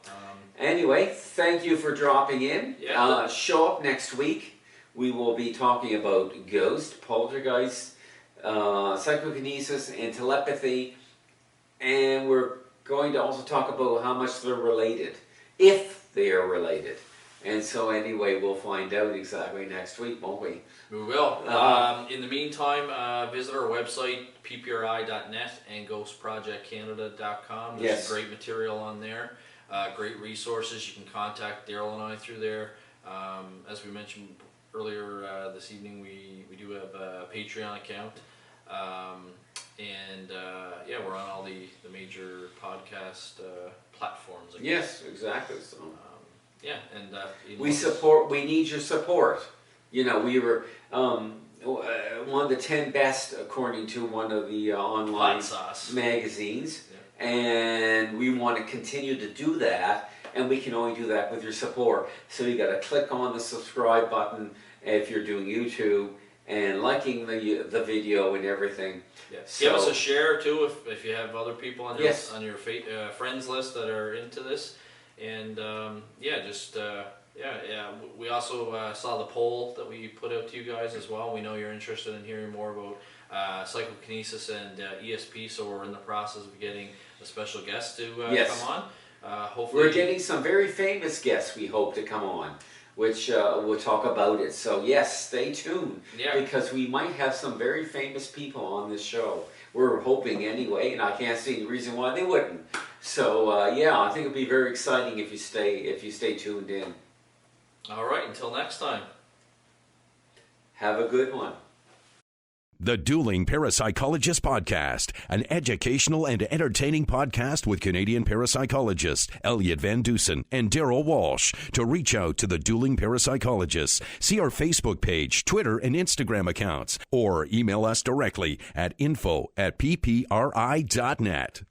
Anyway, thank you for dropping in. Yeah. Show up next week. We will be talking about ghost, poltergeist, psychokinesis, and telepathy. And we're going to also talk about how much they're related, if they are related. And so anyway, we'll find out exactly next week, won't we? We will. In the meantime, visit our website, ppri.net and ghostprojectcanada.com. There's some great material on there. Great resources. You can contact Darryl and I through there. As we mentioned earlier this evening, we do have a Patreon account. We're on all the major podcast platforms. I guess. Yes, exactly. So. We need your support. We were one of the 10 best according to one of the online magazines. And we want to continue to do that, and we can only do that with your support. So you got to click on the subscribe button if you're doing YouTube, and liking the video and everything. Yeah. So, give us a share too if you have other people on your friends list that are into this, and we also saw the poll that we put out to you guys as well. We know you're interested in hearing more about psychokinesis and ESP, so we're in the process of getting a special guest to come on. Hopefully, we're getting some very famous guests we hope to come on, which we'll talk about it. So yes, stay tuned, because we might have some very famous people on this show. We're hoping anyway, and I can't see any reason why they wouldn't. So I think it'll be very exciting if you stay tuned in. All right, until next time. Have a good one. The Dueling Parapsychologist Podcast, an educational and entertaining podcast with Canadian parapsychologists Elliott Van Dusen and Darryl Walsh. To reach out to the Dueling Parapsychologists, see our Facebook page, Twitter, and Instagram accounts, or email us directly at info@ppri.net.